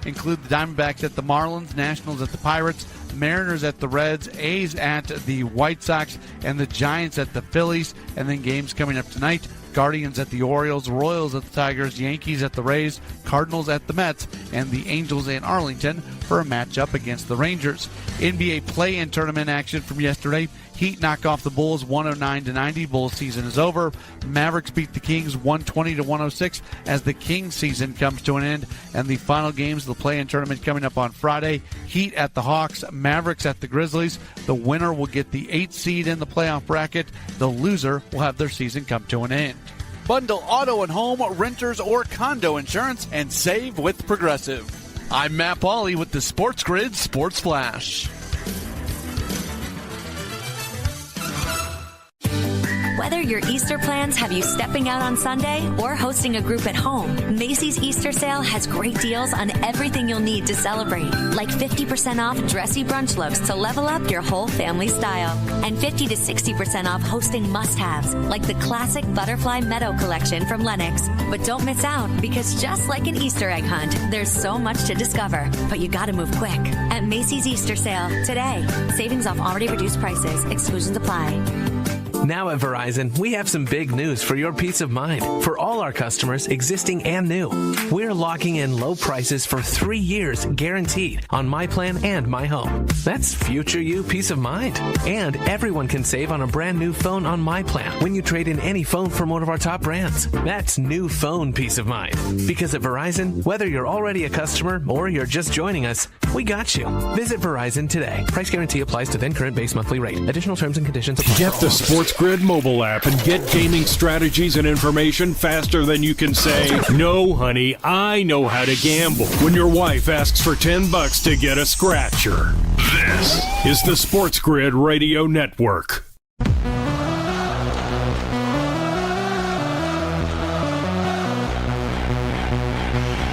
include the Diamondbacks at the Marlins, Nationals at the Pirates, Mariners at the Reds, A's at the White Sox, and the Giants at the Phillies. And then games coming up tonight: Guardians at the Orioles, Royals at the Tigers, Yankees at the Rays, Cardinals at the Mets, and the Angels in Arlington for a matchup against the Rangers. NBA play-in tournament action from yesterday. Heat knock off the Bulls 109-90. Bulls season is over. Mavericks beat the Kings 120-106 as the Kings season comes to an end. And the final games of the play-in tournament coming up on Friday: Heat at the Hawks, Mavericks at the Grizzlies. The winner will get the 8th seed in the playoff bracket. The loser will have their season come to an end. Bundle auto and home, renters, or condo insurance and save with Progressive. I'm Matt Pauley with the SportsGrid Sports Flash. Whether your Easter plans have you stepping out on Sunday or hosting a group at home, Macy's Easter sale has great deals on everything you'll need to celebrate, like 50% off dressy brunch looks to level up your whole family style, and 50 to 60% off hosting must-haves, like the classic Butterfly Meadow collection from Lenox. But don't miss out, because just like an Easter egg hunt, there's so much to discover, but you gotta move quick. At Macy's Easter sale today. Savings off already reduced prices. Exclusions apply. Now at Verizon, we have some big news for your peace of mind. For all our customers, existing and new, we're locking in low prices for 3 years guaranteed on My Plan and My Home. That's future you peace of mind. And everyone can save on a brand new phone on My Plan when you trade in any phone from one of our top brands. That's new phone peace of mind. Because at Verizon, whether you're already a customer or you're just joining us, we got you. Visit Verizon today. Price guarantee applies to then current base monthly rate. Additional terms and conditions apply. Get the SportsGrid mobile app and get gaming strategies and information faster than you can say, "No, honey, I know how to gamble," when your wife asks for $10 to get a scratcher. This is the SportsGrid Radio Network.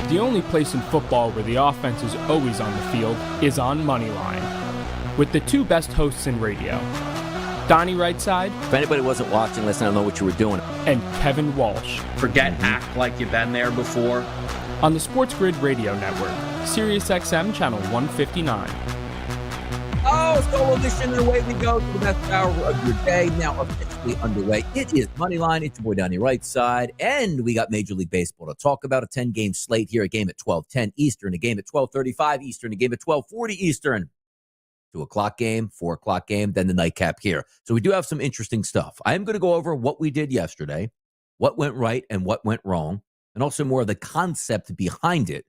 The only place in football where the offense is always on the field is on Moneyline. With the two best hosts in radio, Donnie Rightside. If anybody wasn't watching, listen, I don't know what you were doing. And Kevin Walsh. Forget act like you've been there before. On the SportsGrid Radio Network, Sirius XM Channel 159. Oh, solo edition, and away we go to the best hour of your day. Now officially underway. It is Moneyline. It's your boy Donnie Rightside, and we got Major League Baseball to talk about. A 10-game slate here. A game at 12:10 Eastern, a game at 12:35 Eastern, a game at 12:40 Eastern. 2 o'clock game, 4 o'clock game, then the nightcap here. So we do have some interesting stuff. I am going to go over what we did yesterday, what went right and what went wrong, and also more of the concept behind it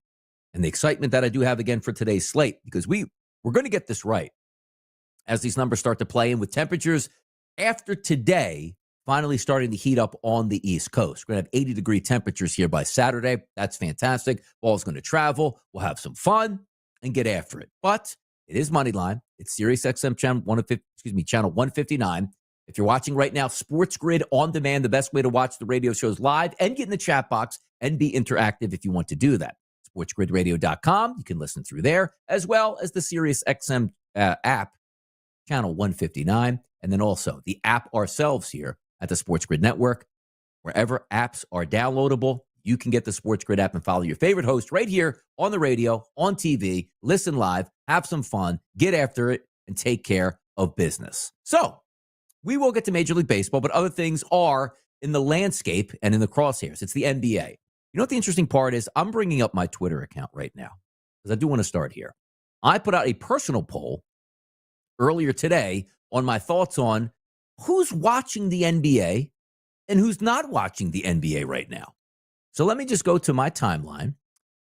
and the excitement that I do have again for today's slate, because we're going to get this right as these numbers start to play in, with temperatures after today finally starting to heat up on the East Coast. We're going to have 80-degree temperatures here by Saturday. That's fantastic. Ball's going to travel. We'll have some fun and get after it. But it is Moneyline. It's Sirius XM channel 159. If you're watching right now, SportsGrid on demand, the best way to watch the radio shows live and get in the chat box and be interactive if you want to do that. SportsGridRadio.com. You can listen through there, as well as the Sirius XM app, channel 159, and then also the app ourselves here at the SportsGrid Network. Wherever apps are downloadable, you can get the SportsGrid app and follow your favorite host right here on the radio, on TV, listen live, have some fun, get after it, and take care of business. So we will get to Major League Baseball, but other things are in the landscape and in the crosshairs. It's the NBA. You know what the interesting part is? I'm bringing up my Twitter account right now because I do want to start here. I put out a personal poll earlier today on my thoughts on who's watching the NBA and who's not watching the NBA right now. So let me just go to my timeline,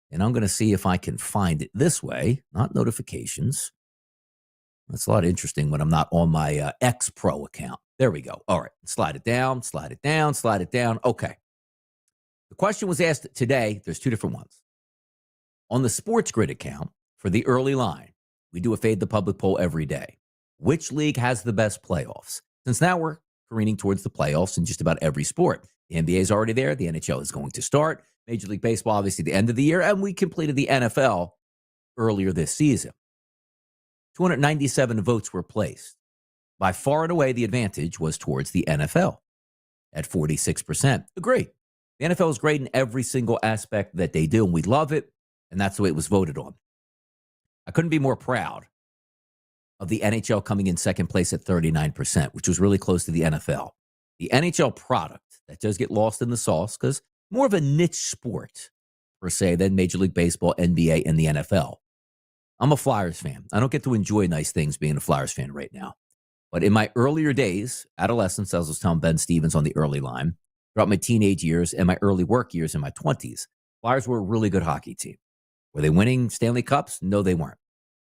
and I'm going to see if I can find it this way, not notifications. That's a lot interesting when I'm not on my X Pro account. There we go. All right. Slide it down, slide it down, slide it down. Okay. The question was asked today. There's two different ones. On the SportsGrid account for the early line, we do a Fade the Public poll every day. Which league has the best playoffs? Since now we're careening towards the playoffs in just about every sport. The NBA is already there. The NHL is going to start. Major League Baseball, obviously, the end of the year. And we completed the NFL earlier this season. 297 votes were placed. By far and away, the advantage was towards the NFL at 46%. Agree. The NFL is great in every single aspect that they do, and we love it. And that's the way it was voted on. I couldn't be more proud of the NHL coming in second place at 39%, which was really close to the NFL. The NHL product that does get lost in the sauce because more of a niche sport, per se, than Major League Baseball, NBA, and the NFL. I'm a Flyers fan. I don't get to enjoy nice things being a Flyers fan right now. But in my earlier days, adolescence, as I was telling Ben Stevens on the early line, throughout my teenage years and my early work years in my 20s, Flyers were a really good hockey team. Were they winning Stanley Cups? No, they weren't.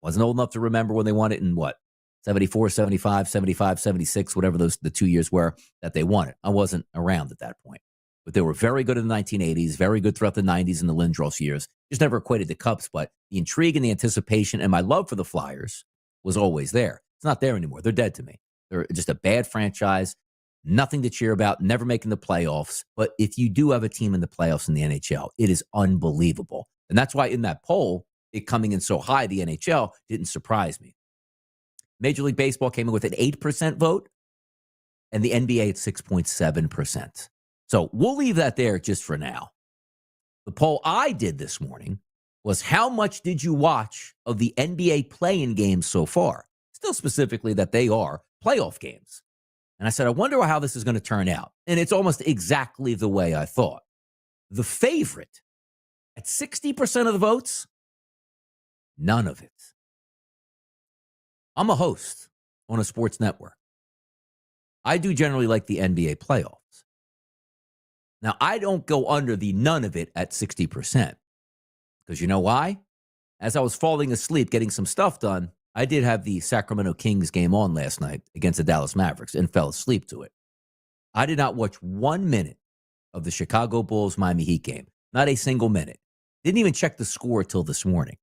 Wasn't old enough to remember when they won it in what? 74, 75, 75, 76, whatever the 2 years were that they won it. I wasn't around at that point. But they were very good in the 1980s, very good throughout the 90s and the Lindros years. Just never equated to Cups, but the intrigue and the anticipation and my love for the Flyers was always there. It's not there anymore. They're dead to me. They're just a bad franchise, nothing to cheer about, never making the playoffs. But if you do have a team in the playoffs in the NHL, it is unbelievable. And that's why in that poll, it coming in so high, the NHL didn't surprise me. Major League Baseball came in with an 8% vote, and the NBA at 6.7%. So we'll leave that there just for now. The poll I did this morning was how much did you watch of the NBA play-in games so far? Still specifically that they are playoff games. And I said, I wonder how this is going to turn out. And it's almost exactly the way I thought. The favorite at 60% of the votes, none of it. I'm a host on a sports network. I do generally like the NBA playoffs. Now, I don't go under the none of it at 60%. Because you know why? As I was falling asleep getting some stuff done, I did have the Sacramento Kings game on last night against the Dallas Mavericks and fell asleep to it. I did not watch 1 minute of the Chicago Bulls Miami Heat game. Not a single minute. Didn't even check the score till this morning.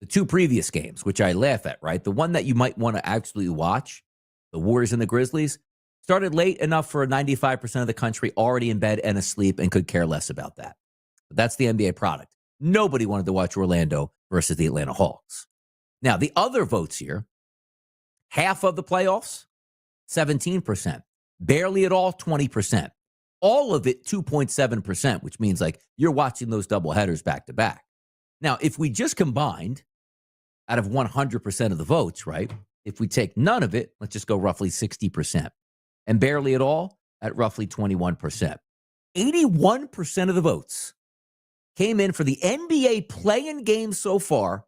The two previous games, which I laugh at, right? The one that you might want to actually watch, the Warriors and the Grizzlies, started late enough for 95% of the country already in bed and asleep and could care less about that. But that's the NBA product. Nobody wanted to watch Orlando versus the Atlanta Hawks. Now, the other votes here, half of the playoffs, 17%. Barely at all, 20%. All of it, 2.7%, which means like you're watching those doubleheaders back to back. Now, if we just combined out of 100% of the votes, right? If we take none of it, let's just go roughly 60%. And barely at all at roughly 21%. 81% of the votes came in for the NBA play-in games so far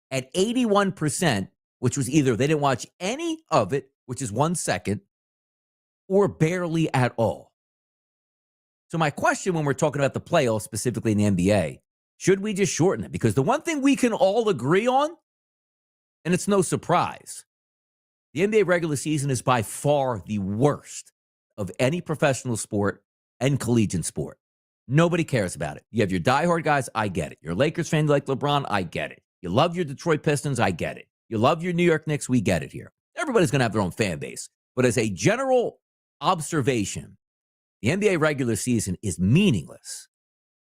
at 81%, which was either they didn't watch any of it, which is 1 second, or barely at all. So my question when we're talking about the playoffs, specifically in the NBA, should we just shorten it? Because the one thing we can all agree on, and it's no surprise, the NBA regular season is by far the worst of any professional sport and collegiate sport. Nobody cares about it. You have your diehard guys, I get it. You're a Lakers fan, you like LeBron, I get it. You love your Detroit Pistons, I get it. You love your New York Knicks, we get it here. Everybody's going to have their own fan base. But as a general observation, the NBA regular season is meaningless.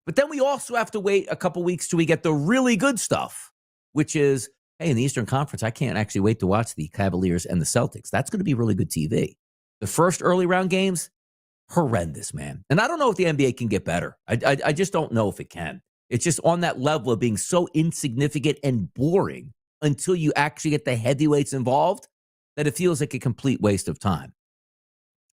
But then we also have to wait a couple weeks till we get the really good stuff, which is, hey, in the Eastern Conference, I can't actually wait to watch the Cavaliers and the Celtics. That's going to be really good TV. The first early round games, horrendous, man. And I don't know if the NBA can get better. I just don't know if it can. It's just on that level of being so insignificant and boring until you actually get the heavyweights involved that it feels like a complete waste of time.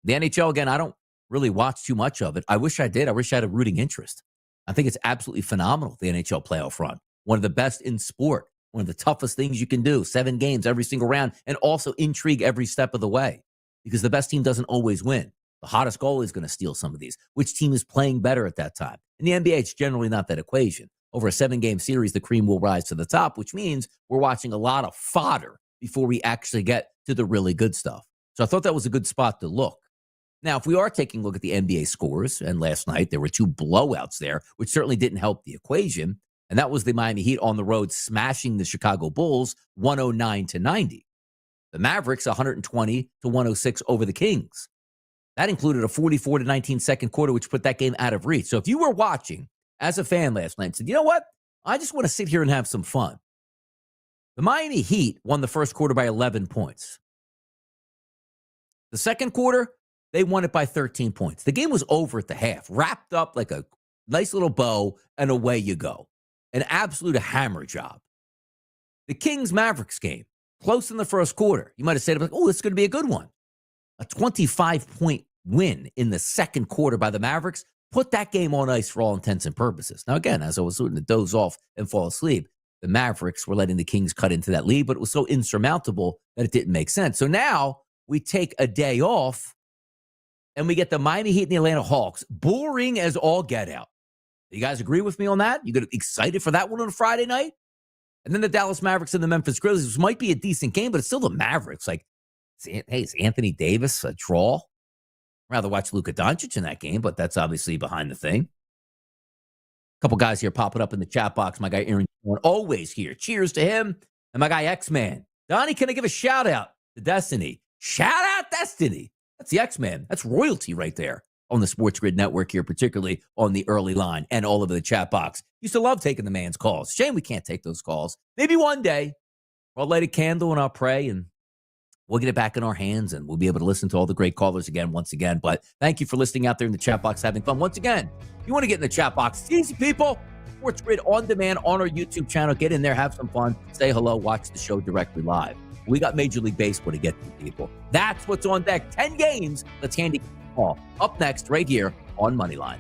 The NHL, again, I don't really watch too much of it. I wish I did. I wish I had a rooting interest. I think it's absolutely phenomenal, the NHL playoff run. One of the best in sport. One of the toughest things you can do. 7 games every single round, and also intrigue every step of the way. Because the best team doesn't always win. The hottest goalie is going to steal some of these. Which team is playing better at that time? In the NBA, it's generally not that equation. Over a 7-game series, the cream will rise to the top, which means we're watching a lot of fodder before we actually get to the really good stuff. So I thought that was a good spot to look. Now, if we are taking a look at the NBA scores, and last night there were 2 blowouts there, which certainly didn't help the equation, and that was the Miami Heat on the road smashing the Chicago Bulls 109-90. The Mavericks 120-106 over the Kings. That included a 44-19 second quarter, which put that game out of reach. So if you were watching as a fan last night and said, you know what? I just want to sit here and have some fun. The Miami Heat won the first quarter by 11 points. The second quarter, they won it by 13 points. The game was over at the half, wrapped up like a nice little bow, and away you go. an absolute hammer job. The Kings-Mavericks game, close in the first quarter. You might have said, oh, this is going to be a good one. A 25-point win in the second quarter by the Mavericks put that game on ice for all intents and purposes. Now, again, as I was starting to doze off and fall asleep, the Mavericks were letting the Kings cut into that lead, but it was so insurmountable that it didn't make sense. So now we take a day off and we get the Miami Heat and the Atlanta Hawks, boring as all get out. You guys agree with me on that? You get excited for that one on a Friday night? And then the Dallas Mavericks and the Memphis Grizzlies, which might be a decent game, but it's still the Mavericks. Like, hey, is Anthony Davis a draw? I'd rather watch Luka Doncic in that game, but that's obviously behind the thing. A couple guys here popping up in the chat box. My guy Aaron, always here. Cheers to him. And my guy X-Man. Donnie, can I give a shout out to Destiny? Shout out Destiny. That's the X-Man. That's royalty right there on the SportsGrid network here, particularly on the early line and all over the chat box. Used to love taking the man's calls. Shame we can't take those calls. Maybe one day I'll light a candle and I'll pray and we'll get it back in our hands and we'll be able to listen to all the great callers again, once again. But thank you for listening out there in the chat box, having fun. Once again, if you want to get in the chat box, it's easy, people. SportsGrid on demand on our YouTube channel. Get in there, have some fun, say hello, watch the show directly live. We got Major League Baseball to get to, people. That's what's on deck. 10 games. Let's handicap all. Up next, right here on Moneyline.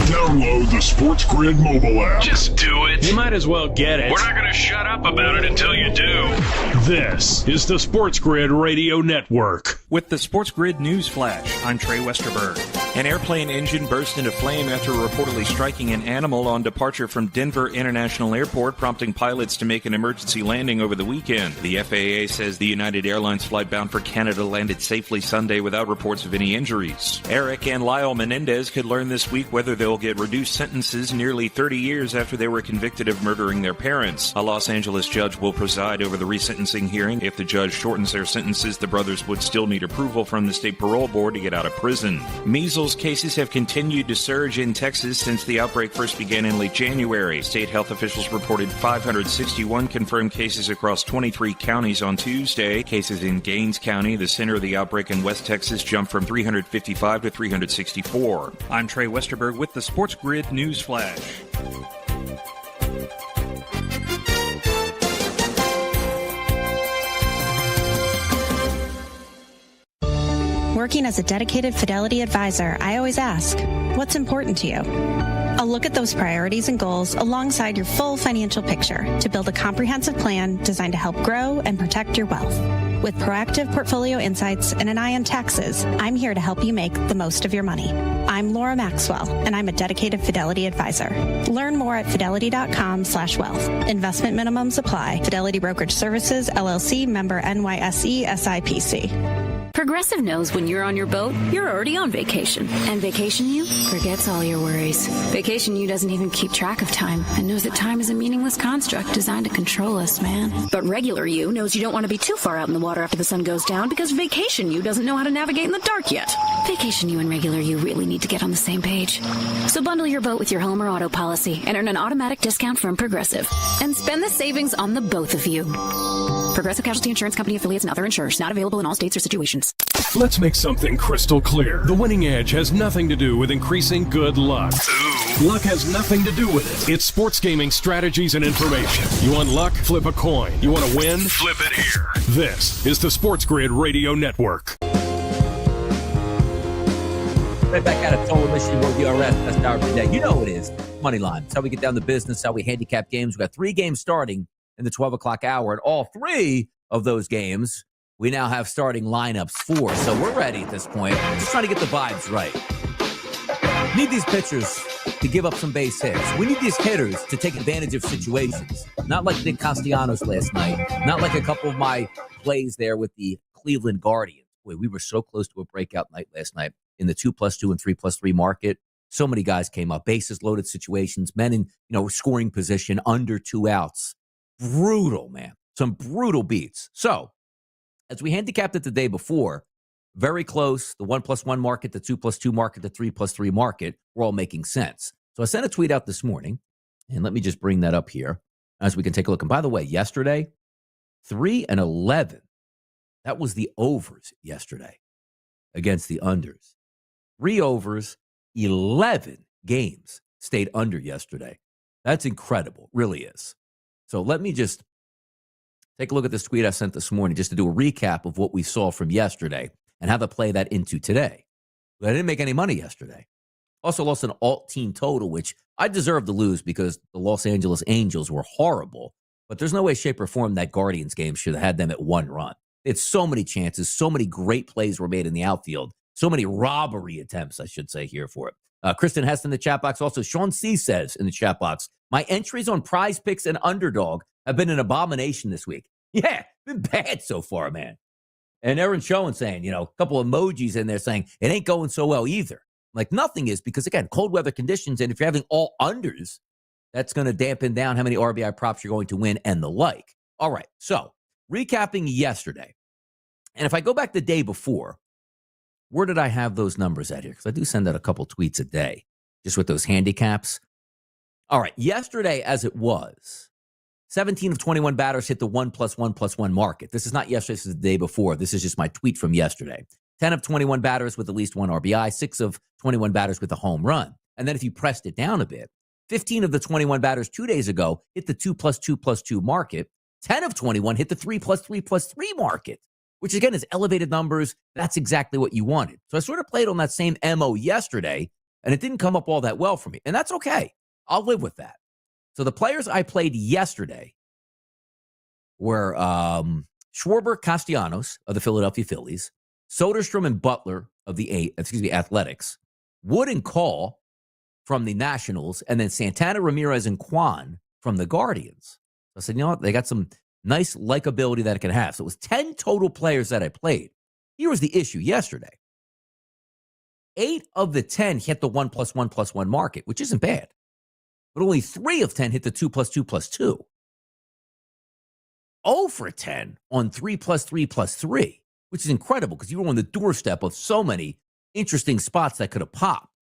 Download the SportsGrid mobile app. Just do it. You might as well get it. We're not going to shut up about it until you do. This is the SportsGrid Radio Network. With the SportsGrid News Flash, I'm Trey Westerberg. An airplane engine burst into flame after reportedly striking an animal on departure from Denver International Airport, prompting pilots to make an emergency landing over the weekend. The FAA says the United Airlines flight bound for Canada landed safely Sunday without reports of any injuries. Eric and Lyle Menendez could learn this week whether they'll get reduced sentences nearly 30 years after they were convicted of murdering their parents. A Los Angeles judge will preside over the resentencing hearing. If the judge shortens their sentences, the brothers would still need approval from the state parole board to get out of prison. Measles cases have continued to surge in Texas since the outbreak first began in late January. State health officials reported 561 confirmed cases across 23 counties on Tuesday. Cases in Gaines County, the center of the outbreak in West Texas, jumped from 355 to 364. I'm Trey Westerberg with the SportsGrid News Flash. Working as a dedicated Fidelity advisor, I always ask, what's important to you? I'll look at those priorities and goals alongside your full financial picture to build a comprehensive plan designed to help grow and protect your wealth. With proactive portfolio insights and an eye on taxes, I'm here to help you make the most of your money. I'm Laura Maxwell, and I'm a dedicated Fidelity advisor. Learn more at fidelity.com/wealth. Investment minimums apply. Fidelity Brokerage Services, LLC, member NYSE, SIPC. Progressive knows when you're on your boat, you're already on vacation. And Vacation You forgets all your worries. Vacation You doesn't even keep track of time and knows that time is a meaningless construct designed to control us, man. But Regular You knows you don't want to be too far out in the water after the sun goes down because Vacation You doesn't know how to navigate in the dark yet. Vacation You and Regular You really need to get on the same page. So bundle your boat with your home or auto policy and earn an automatic discount from Progressive. And spend the savings on the both of you. Progressive Casualty Insurance Company affiliates and other insurers. Not available in all states or situations. Let's make something crystal clear. The winning edge has nothing to do with increasing good luck. Luck has nothing to do with it. It's sports gaming strategies and information. You want luck? Flip a coin. You want to win? Flip it here. This is the SportsGrid Radio Network. Right back at it, Total Mission World DRS, best hour of the day. You know it is. Moneyline. It's how we get down to business, how we handicap games. We've got 3 games starting in the 12 o'clock hour. And all 3 of those games, we now have starting lineups for. So we're ready at this point. Just trying to get the vibes right. We need these pitchers to give up some base hits. We need these hitters to take advantage of situations. Not like Nick Castellanos last night. Not like a couple of my plays there with the Cleveland Guardians. Boy, we were so close to a breakout night last night in the 2+2 and 3+3 market. So many guys came up. Bases loaded situations. Men in scoring position under 2 outs. Brutal, man. Some brutal beats. So, as we handicapped it the day before, very close, the 1+1 market, the 2+2 market, the 3+3 market, were all making sense. So I sent a tweet out this morning, and let me just bring that up here. as we can take a look. And by the way, yesterday, 3-11. That was the overs yesterday against the unders. 3 overs, 11 games stayed under yesterday. That's incredible. Really is. So let me just take a look at this tweet I sent this morning just to do a recap of what we saw from yesterday and how to play that into today. But I didn't make any money yesterday. Also lost an alt team total, which I deserve to lose because the Los Angeles Angels were horrible. But there's no way, shape, or form that Guardians game should have had them at 1 run. It's so many chances, so many great plays were made in the outfield, so many robbery attempts, I should say, here for it. Kristen Hess in the chat box. Also, Sean C. says in the chat box, my entries on Prize Picks and Underdog have been an abomination this week. Yeah, been bad so far, man. And Aaron Schoen saying, a couple emojis in there saying it ain't going so well either. Like nothing is because, again, cold weather conditions. And if you're having all unders, that's going to dampen down how many RBI props you're going to win and the like. All right. So recapping yesterday. And if I go back the day before, where did I have those numbers at here? Because I do send out a couple tweets a day just with those handicaps. All right. Yesterday, as it was, 17 of 21 batters hit the 1+1+1 market. This is not yesterday. This is the day before. This is just my tweet from yesterday. 10 of 21 batters with at least 1 RBI, 6 of 21 batters with a home run. And then if you pressed it down a bit, 15 of the 21 batters 2 days ago hit the 2+2+2 market. 10 of 21 hit the 3+3+3 market, which again is elevated numbers. That's exactly what you wanted. So I sort of played on that same MO yesterday, and it didn't come up all that well for me. And that's okay. I'll live with that. So the players I played yesterday were Schwarber, Castellanos of the Philadelphia Phillies, Soderstrom and Butler of the Athletics, Wood and Call from the Nationals, and then Santana, Ramirez, and Kwan from the Guardians. So I said, you know what? They got some nice likability that it can have. So it was 10 total players that I played. Here was the issue yesterday. 8 of the 10 hit the 1+1+1 market, which isn't bad. But only 3 of 10 hit the 2+2+2. 0 for 10 on 3+3+3, which is incredible because you were on the doorstep of so many interesting spots that could have popped.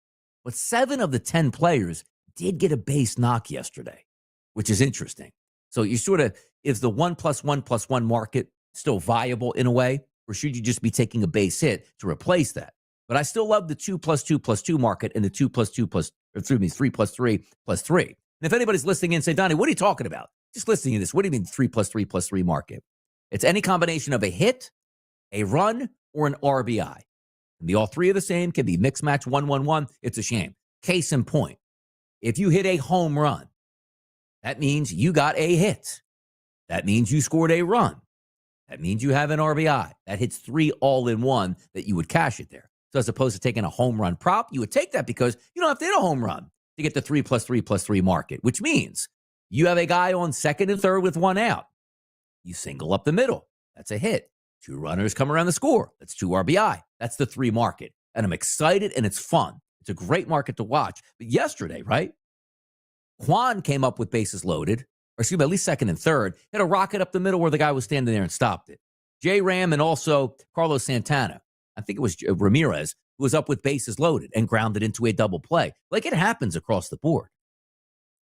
But 7 of the 10 players did get a base knock yesterday, which is interesting. So you sort of, is the 1+1+1 market still viable in a way, or should you just be taking a base hit to replace that? But I still love the 2+2+2 market and the 3+3+3+3. And if anybody's listening in, say, Donnie, what are you talking about? Just listening to this. What do you mean 3+3+3 market? It's any combination of a hit, a run, or an RBI. Can be all 3 of the same, can be mixed match 1-1-1. It's a shame. Case in point, if you hit a home run, that means you got a hit. That means you scored a run. That means you have an RBI. That hits 3 all in one that you would cash it there. So as opposed to taking a home run prop, you would take that because you don't have to hit a home run to get the 3+3+3 market, which means you have a guy on second and third with 1 out. You single up the middle. That's a hit. 2 runners come around the score. That's 2 RBI. That's the 3 market. And I'm excited and it's fun. It's a great market to watch. But yesterday, right? Kwan came up with bases loaded, or excuse me, at least second and third, hit a rocket up the middle where the guy was standing there and stopped it. J. Ram and also Carlos Santana, I think it was Ramirez, who was up with bases loaded and grounded into a double play. Like it happens across the board.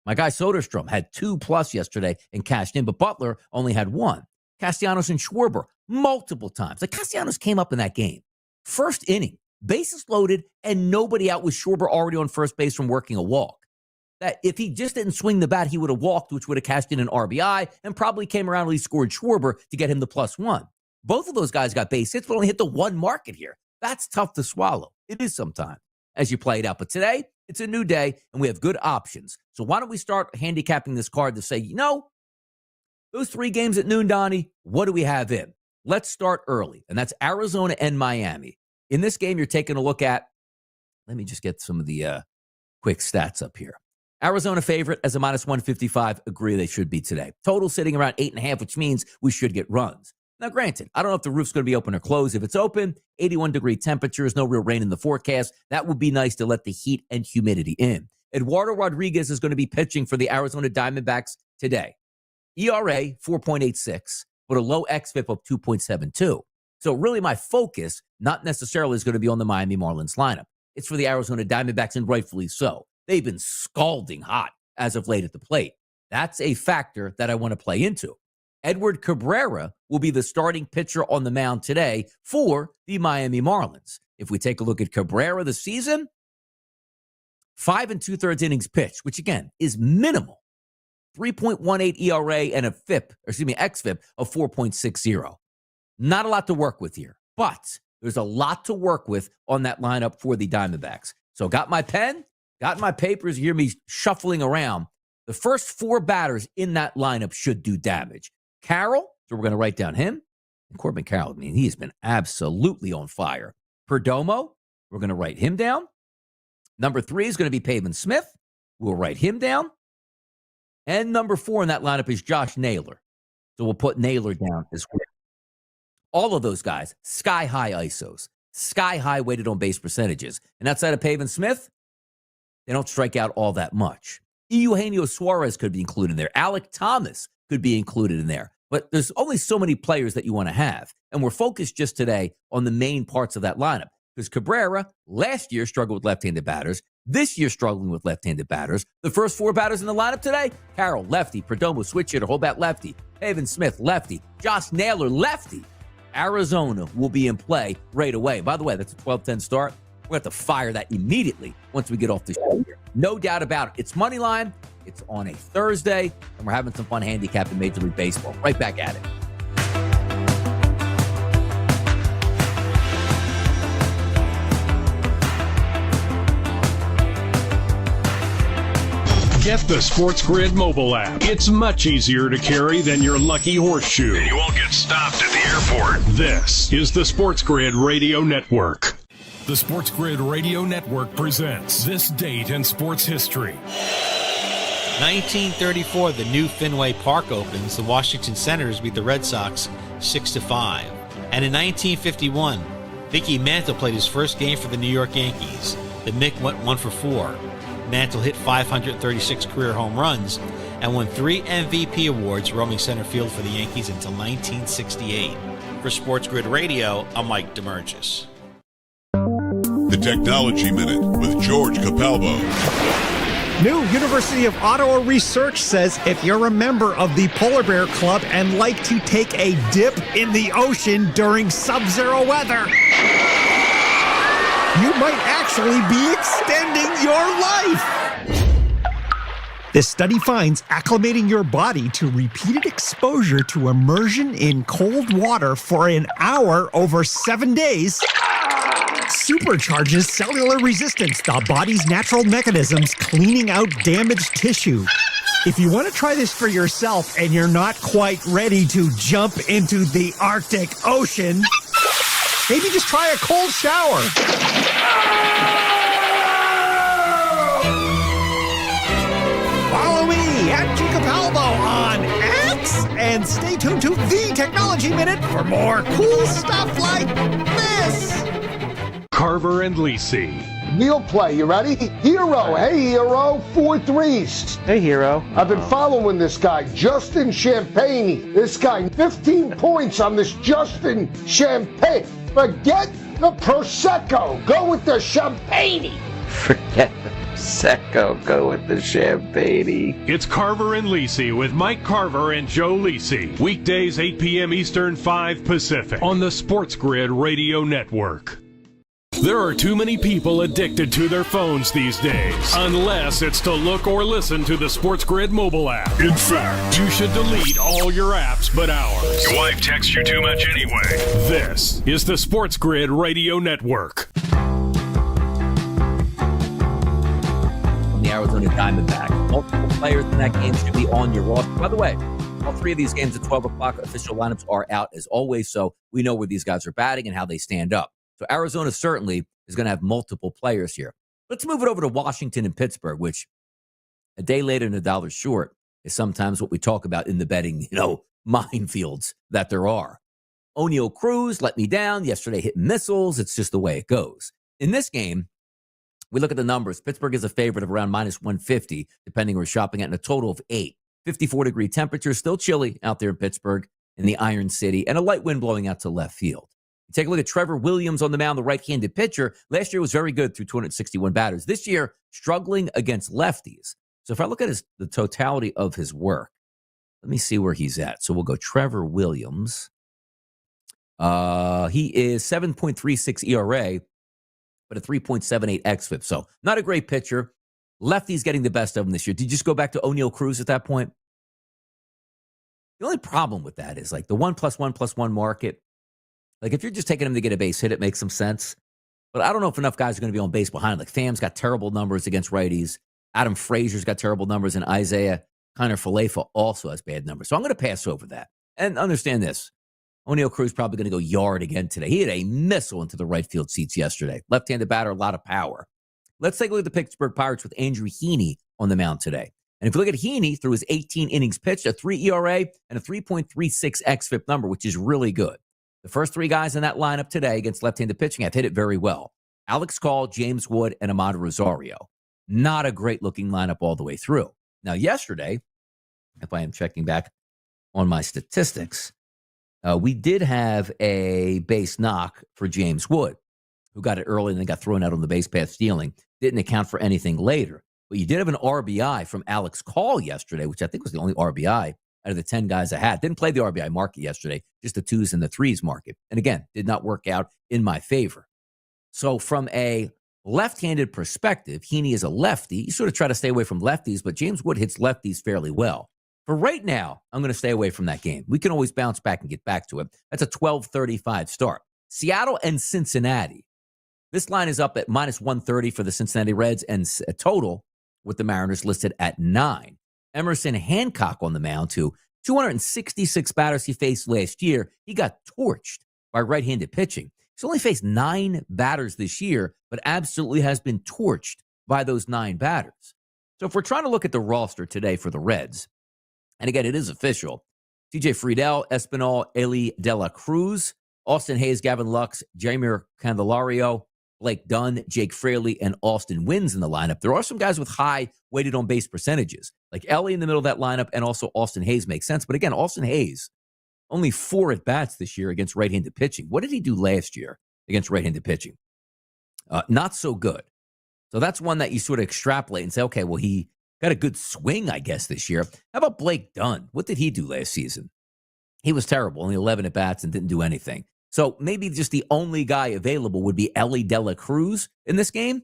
My guy Soderstrom had 2+ yesterday and cashed in, but Butler only had 1. Castellanos and Schwarber multiple times. Like Castellanos came up in that game. First inning, bases loaded, and nobody out with Schwarber already on first base from working a walk. That if he just didn't swing the bat, he would have walked, which would have cashed in an RBI and probably came around and he scored Schwarber to get him the +1. Both of those guys got base hits, but only hit the 1 market here. That's tough to swallow. It is sometimes as you play it out. But today, it's a new day, and we have good options. So why don't we start handicapping this card to say, those 3 games at noon, Donnie, what do we have in? Let's start early, and that's Arizona and Miami. In this game, you're taking a look at, let me just get some of the quick stats up here. Arizona favorite as a -155. Agree they should be today. Total sitting around 8.5, which means we should get runs. Now, granted, I don't know if the roof's going to be open or closed. If it's open, 81-degree temperatures, no real rain in the forecast. That would be nice to let the heat and humidity in. Eduardo Rodriguez is going to be pitching for the Arizona Diamondbacks today. ERA, 4.86, but a low xFIP of 2.72. So really my focus, not necessarily is going to be on the Miami Marlins lineup. It's for the Arizona Diamondbacks, and rightfully so. They've been scalding hot as of late at the plate. That's a factor that I want to play into. Edward Cabrera will be the starting pitcher on the mound today for the Miami Marlins. If we take a look at Cabrera this season, 5 2/3 innings pitched, which again is minimal. 3.18 ERA and a xFIP of 4.60. Not a lot to work with here, but there's a lot to work with on that lineup for the Diamondbacks. So got my pen, got my papers. You hear me shuffling around. The first 4 batters in that lineup should do damage. Carroll, so we're going to write down him. And Corbin Carroll, I mean, he's been absolutely on fire. Perdomo, we're going to write him down. Number 3 is going to be Pavin Smith. We'll write him down. And number 4 in that lineup is Josh Naylor. So we'll put Naylor down as well. All of those guys, sky-high ISOs, sky-high weighted on base percentages. And outside of Pavin Smith, they don't strike out all that much. Eugenio Suarez could be included in there. Alec Thomas could be included in there. But there's only so many players that you want to have. And we're focused just today on the main parts of that lineup. Because Cabrera last year struggled with left-handed batters. This year struggling with left-handed batters. The first 4 batters in the lineup today, Carroll, lefty. Perdomo, switch hitter, hold bat, lefty. Pavin Smith, lefty. Josh Naylor, lefty. Arizona will be in play right away. By the way, that's a 12-10 start. We're going to have to fire that immediately once we get off the show here. No doubt about it. It's Moneyline. It's on a Thursday, and we're having some fun handicapping Major League Baseball. Right back at it. Get the SportsGrid mobile app. It's much easier to carry than your lucky horseshoe. And you won't get stopped at the airport. This is the SportsGrid Radio Network. The SportsGrid Radio Network presents This Date in Sports History. 1934, the new Fenway Park opens. The Washington Senators beat the Red Sox 6-5. And in 1951, Mickey Mantle played his first game for the New York Yankees. The Mick went 1 for 4. Mantle hit 536 career home runs and won 3 MVP awards roaming center field for the Yankees until 1968. For SportsGrid Radio, I'm Mike DeMurgis. The Technology Minute with George Capalbo. New University of Ottawa research says if you're a member of the Polar Bear Club and like to take a dip in the ocean during sub-zero weather, you might actually be extending your life. This study finds acclimating your body to repeated exposure to immersion in cold water for an hour over 7 days supercharges cellular resistance, the body's natural mechanisms cleaning out damaged tissue. If you want to try this for yourself and you're not quite ready to jump into the Arctic Ocean, maybe just try a cold shower. Follow me at Capalbo on X and stay tuned to The Technology Minute for more cool stuff like this. Carver and Lisi. Neil play, you ready? Hero, hey Hero, 4 threes. Hey Hero. I've been following this guy, Justin Champagne. This guy, 15 points on this Justin Champagne. Forget the Prosecco, go with the Champagne. Forget the Prosecco, go with the Champagne. It's Carver and Lisi with Mike Carver and Joe Lisi. Weekdays 8 p.m. Eastern, 5 Pacific on the SportsGrid Radio Network. There are too many people addicted to their phones these days, unless it's to look or listen to the SportsGrid mobile app. In fact, you should delete all your apps but ours. Your wife texts you too much anyway. This is the SportsGrid Radio Network. From the Arizona Diamondbacks, multiple players in that game should be on your roster. By the way, all 3 of these games at 12 o'clock, official lineups are out as always, so we know where these guys are batting and how they stand up. So Arizona certainly is going to have multiple players here. Let's move it over to Washington and Pittsburgh, which a day later and $1 short is sometimes what we talk about in the betting, minefields that there are. O'Neal Cruz let me down. Yesterday hit missiles. It's just the way it goes. In this game, we look at the numbers. Pittsburgh is a favorite of around minus 150, depending where we're shopping at, in a total of 8. 54-degree temperature, still chilly out there in Pittsburgh in the Iron City, and a light wind blowing out to left field. Take a look at Trevor Williams on the mound, the right-handed pitcher. Last year was very good through 261 batters. This year, struggling against lefties. So if I look at the totality of his work, let me see where he's at. So we'll go Trevor Williams. He is 7.36 ERA, but a 3.78 xFIP. So not a great pitcher. Lefty's getting the best of him this year. Did you just go back to O'Neal Cruz at that point? The only problem with that is like the 1+1+1 market. Like if you're just taking him to get a base hit, it makes some sense. But I don't know if enough guys are going to be on base behind him. Like Pham's got terrible numbers against righties. Adam Frazier's got terrible numbers, and Isaiah Kiner-Falefa also has bad numbers. So I'm going to pass over that. And understand this. O'Neal Cruz probably going to go yard again today. He had a missile into the right field seats yesterday. Left-handed batter, a lot of power. Let's take a look at the Pittsburgh Pirates with Andrew Heaney on the mound today. And if you look at Heaney through his 18 innings pitched, a 3 ERA and a 3.36 xFIP number, which is really good. The first three guys in that lineup today against left-handed pitching have hit it very well. Alex Call, James Wood, and Ahmad Rosario. Not a great-looking lineup all the way through. Now, yesterday, if I am checking back on my statistics, we did have a base knock for James Wood, who got it early and then got thrown out on the base path stealing. Didn't account for anything later. But you did have an RBI from Alex Call yesterday, which I think was the only RBI out of the 10 guys I had. Didn't play the RBI market yesterday, just the 2s and the 3s market. And again, did not work out in my favor. So from a left-handed perspective, Heaney is a lefty. You sort of try to stay away from lefties, but James Wood hits lefties fairly well. For right now, I'm going to stay away from that game. We can always bounce back and get back to it. That's a 12:35 start. Seattle and Cincinnati. This line is up at -130 for the Cincinnati Reds and a total with the Mariners listed at 9. Emerson Hancock on the mound, too. 266 batters he faced last year. He got torched by right-handed pitching. He's only faced 9 batters this year, but absolutely has been torched by those 9 batters. So if we're trying to look at the roster today for the Reds, and again, it is official, TJ Friedel, Espinal, Eli De La Cruz, Austin Hayes, Gavin Lux, Jeimer Candelario, Blake Dunn, Jake Fraley, and Austin Wynns in the lineup. There are some guys with high weighted on base percentages, like Ellie in the middle of that lineup, and also Austin Hayes makes sense. But again, Austin Hayes, only 4 at-bats this year against right-handed pitching. What did he do last year against right-handed pitching? Not so good. So that's one that you sort of extrapolate and say, okay, well, he got a good swing, I guess, this year. How about Blake Dunn? What did he do last season? He was terrible, only 11 at-bats and didn't do anything. So maybe just the only guy available would be Ellie De La Cruz in this game.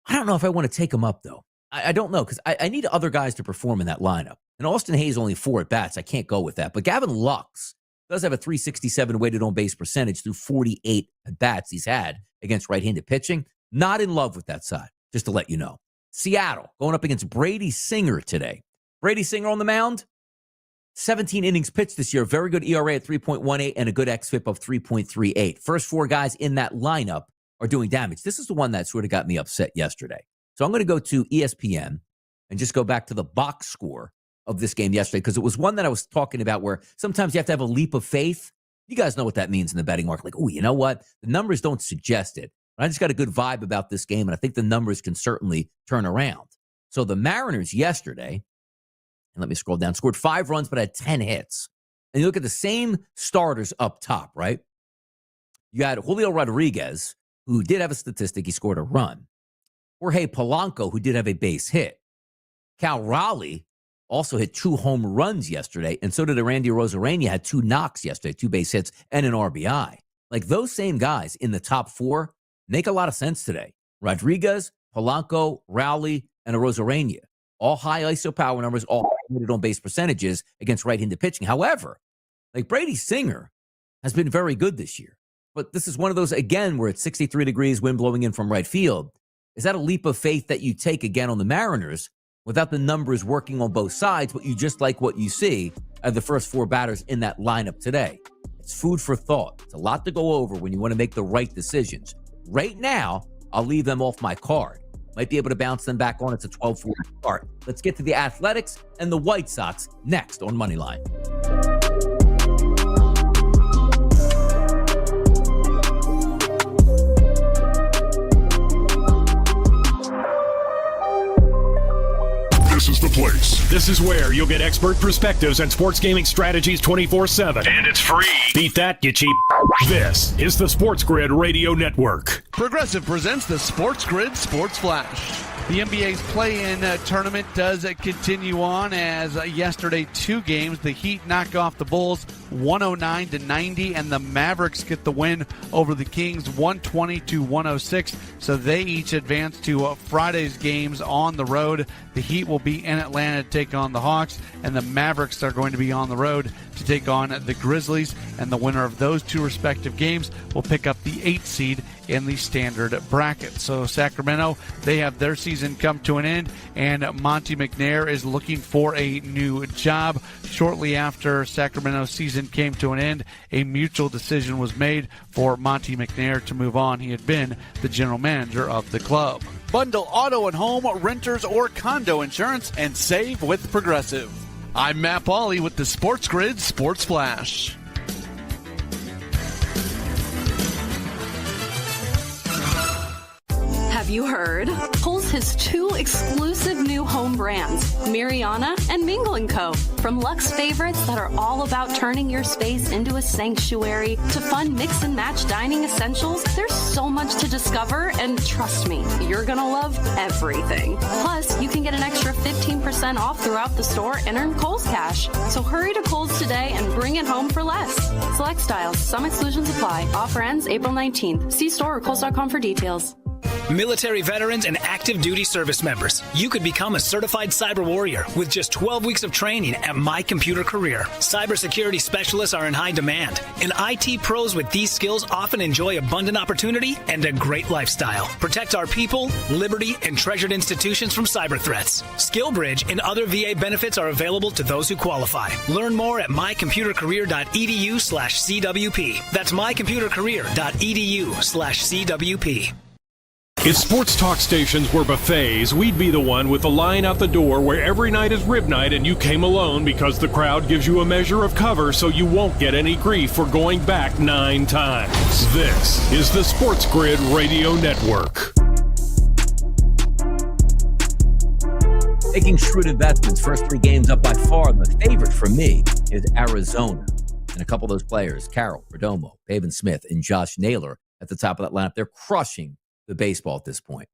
I don't know if I want to take him up, though. I don't know, because I need other guys to perform in that lineup. And Austin Hayes only 4 at-bats. I can't go with that. But Gavin Lux does have a 367 weighted on base percentage through 48 at-bats he's had against right-handed pitching. Not in love with that side, just to let you know. Seattle going up against Brady Singer today. Brady Singer on the mound. 17 innings pitched this year. Very good ERA at 3.18 and a good xFIP of 3.38. First 4 guys in that lineup are doing damage. This is the one that sort of got me upset yesterday. So I'm going to go to ESPN and just go back to the box score of this game yesterday, because it was one that I was talking about where sometimes you have to have a leap of faith. You guys know what that means in the betting market. Like, oh, you know what? The numbers don't suggest it. But I just got a good vibe about this game, and I think the numbers can certainly turn around. So the Mariners yesterday, and let me scroll down, scored 5 runs but had 10 hits. And you look at the same starters up top, right? You had Julio Rodriguez, who did have a statistic. He scored a run. Jorge Polanco, who did have a base hit. Cal Raleigh also hit 2 home runs yesterday, and so did Randy Arozarena, had 2 knocks yesterday, 2 base hits, and an RBI. Like, those same guys in the top 4 make a lot of sense today. Rodriguez, Polanco, Raleigh, and Arozarena. All high ISO power numbers, all weighted on base percentages against right-handed pitching. However, like Brady Singer has been very good this year. But this is one of those, again, where it's 63 degrees, wind blowing in from right field. Is that a leap of faith that you take again on the Mariners without the numbers working on both sides, but you just like what you see of the first 4 batters in that lineup today? It's food for thought. It's a lot to go over when you want to make the right decisions. Right now, I'll leave them off my card. Might be able to bounce them back on. It's a 12-4 start. Let's get to the Athletics and the White Sox next on Moneyline. This is the place. This is where you'll get expert perspectives and sports gaming strategies 24/7. And it's free. Beat that, you cheap. This is the SportsGrid Radio Network. Progressive presents the SportsGrid Sports Flash. The NBA's play-in tournament does continue on as yesterday 2 games. The Heat knock off the Bulls 109-90, and the Mavericks get the win over the Kings 120-106. So they each advance to Friday's games on the road. The Heat will be in Atlanta to take on the Hawks, and the Mavericks are going to be on the road to take on the Grizzlies. And the winner of those 2 respective games will pick up the 8th seed in the standard bracket. So Sacramento, they have their season come to an end, and Monte McNair is looking for a new job. Shortly after Sacramento's season came to an end, a mutual decision was made for Monte McNair to move on. He had been the general manager of the club. Bundle auto and home, renters, or condo insurance and save with Progressive. I'm Matt Pauley with the SportsGrid Sports Flash. Have you heard? Kohl's has 2 exclusive new home brands, Mariana and Mingle & Co. From luxe favorites that are all about turning your space into a sanctuary to fun mix and match dining essentials, there's so much to discover, and trust me, you're gonna love everything. Plus, you can get an extra 15% off throughout the store and earn Kohl's cash. So hurry to Kohl's today and bring it home for less. Select styles, some exclusions apply. Offer ends April 19th. See store or Kohls.com for details. Military veterans and active duty service members, you could become a certified cyber warrior with just 12 weeks of training at My Computer Career. Cybersecurity specialists are in high demand, and IT pros with these skills often enjoy abundant opportunity and a great lifestyle. Protect our people, liberty, and treasured institutions from cyber threats. SkillBridge and other VA benefits are available to those who qualify. Learn more at mycomputercareer.edu/CWP. That's mycomputercareer.edu/CWP. If sports talk stations were buffets, we'd be the one with the line out the door where every night is rib night and you came alone because the crowd gives you a measure of cover so you won't get any grief for going back 9 times. This is the SportsGrid Radio Network. Making shrewd investments, first 3 games up by far. The favorite for me is Arizona. And a couple of those players, Carroll, Perdomo, Pavin Smith, and Josh Naylor at the top of that lineup. They're crushing the baseball at this point.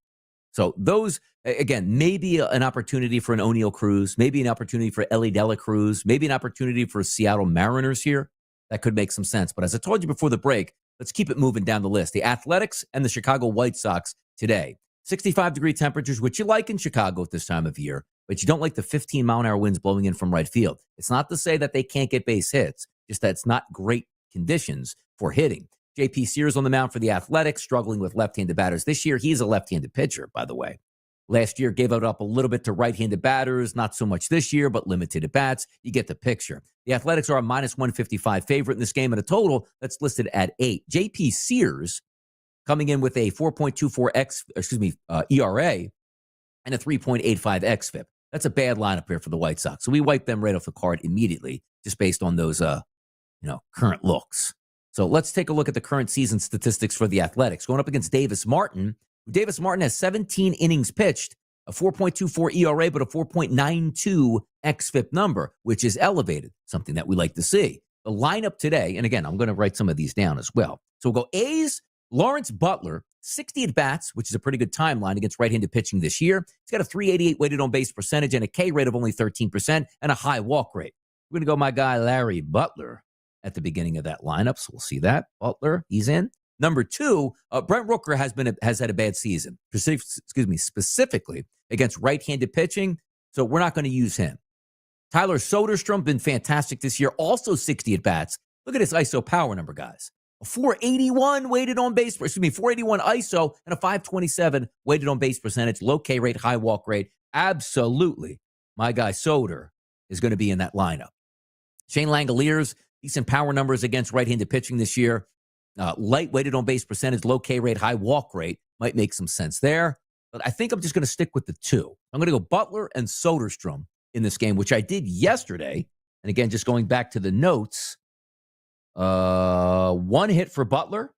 So those, again, maybe an opportunity for an O'Neal Cruz, maybe an opportunity for Ellie Dela Cruz, maybe an opportunity for Seattle Mariners here. That could make some sense. But as I told you before the break, let's keep it moving down the list. The Athletics and the Chicago White Sox today. 65-degree temperatures, which you like in Chicago at this time of year, but you don't like the 15-mile-an-hour winds blowing in from right field. It's not to say that they can't get base hits, just that it's not great conditions for hitting. J.P. Sears on the mound for the Athletics, struggling with left-handed batters. This year, he's a left-handed pitcher, by the way. Last year, gave it up a little bit to right-handed batters. Not so much this year, but limited at bats. You get the picture. The Athletics are a -155 favorite in this game at a total that's listed at 8. J.P. Sears coming in with a 4.24 ERA and a 3.85 xFIP. That's a bad lineup here for the White Sox. So we wipe them right off the card immediately, just based on those current looks. So let's take a look at the current season statistics for the Athletics. Going up against Davis Martin. Davis Martin has 17 innings pitched, a 4.24 ERA, but a 4.92 xFIP number, which is elevated, something that we like to see. The lineup today, and again, I'm going to write some of these down as well. So we'll go A's, Lawrence Butler, 60 at-bats, which is a pretty good timeline against right-handed pitching this year. He's got a 388 weighted on-base percentage and a K rate of only 13% and a high walk rate. We're going to go my guy Larry Butler at the beginning of that lineup, so we'll see that. Butler, he's in. Number 2, Brent Rooker has had a bad season, specifically against right-handed pitching, so we're not going to use him. Tyler Soderstrom, been fantastic this year, also 60 at-bats. Look at his ISO power number, guys. A 481 weighted on base, 481 ISO and a 527 weighted on base percentage, low K rate, high walk rate. Absolutely, my guy Soder is going to be in that lineup. Shane Langoliers, decent power numbers against right-handed pitching this year. Light weighted on base percentage, low K rate, high walk rate. Might make some sense there. But I think I'm just going to stick with the 2. I'm going to go Butler and Soderstrom in this game, which I did yesterday. And again, just going back to the notes, 1 hit for Butler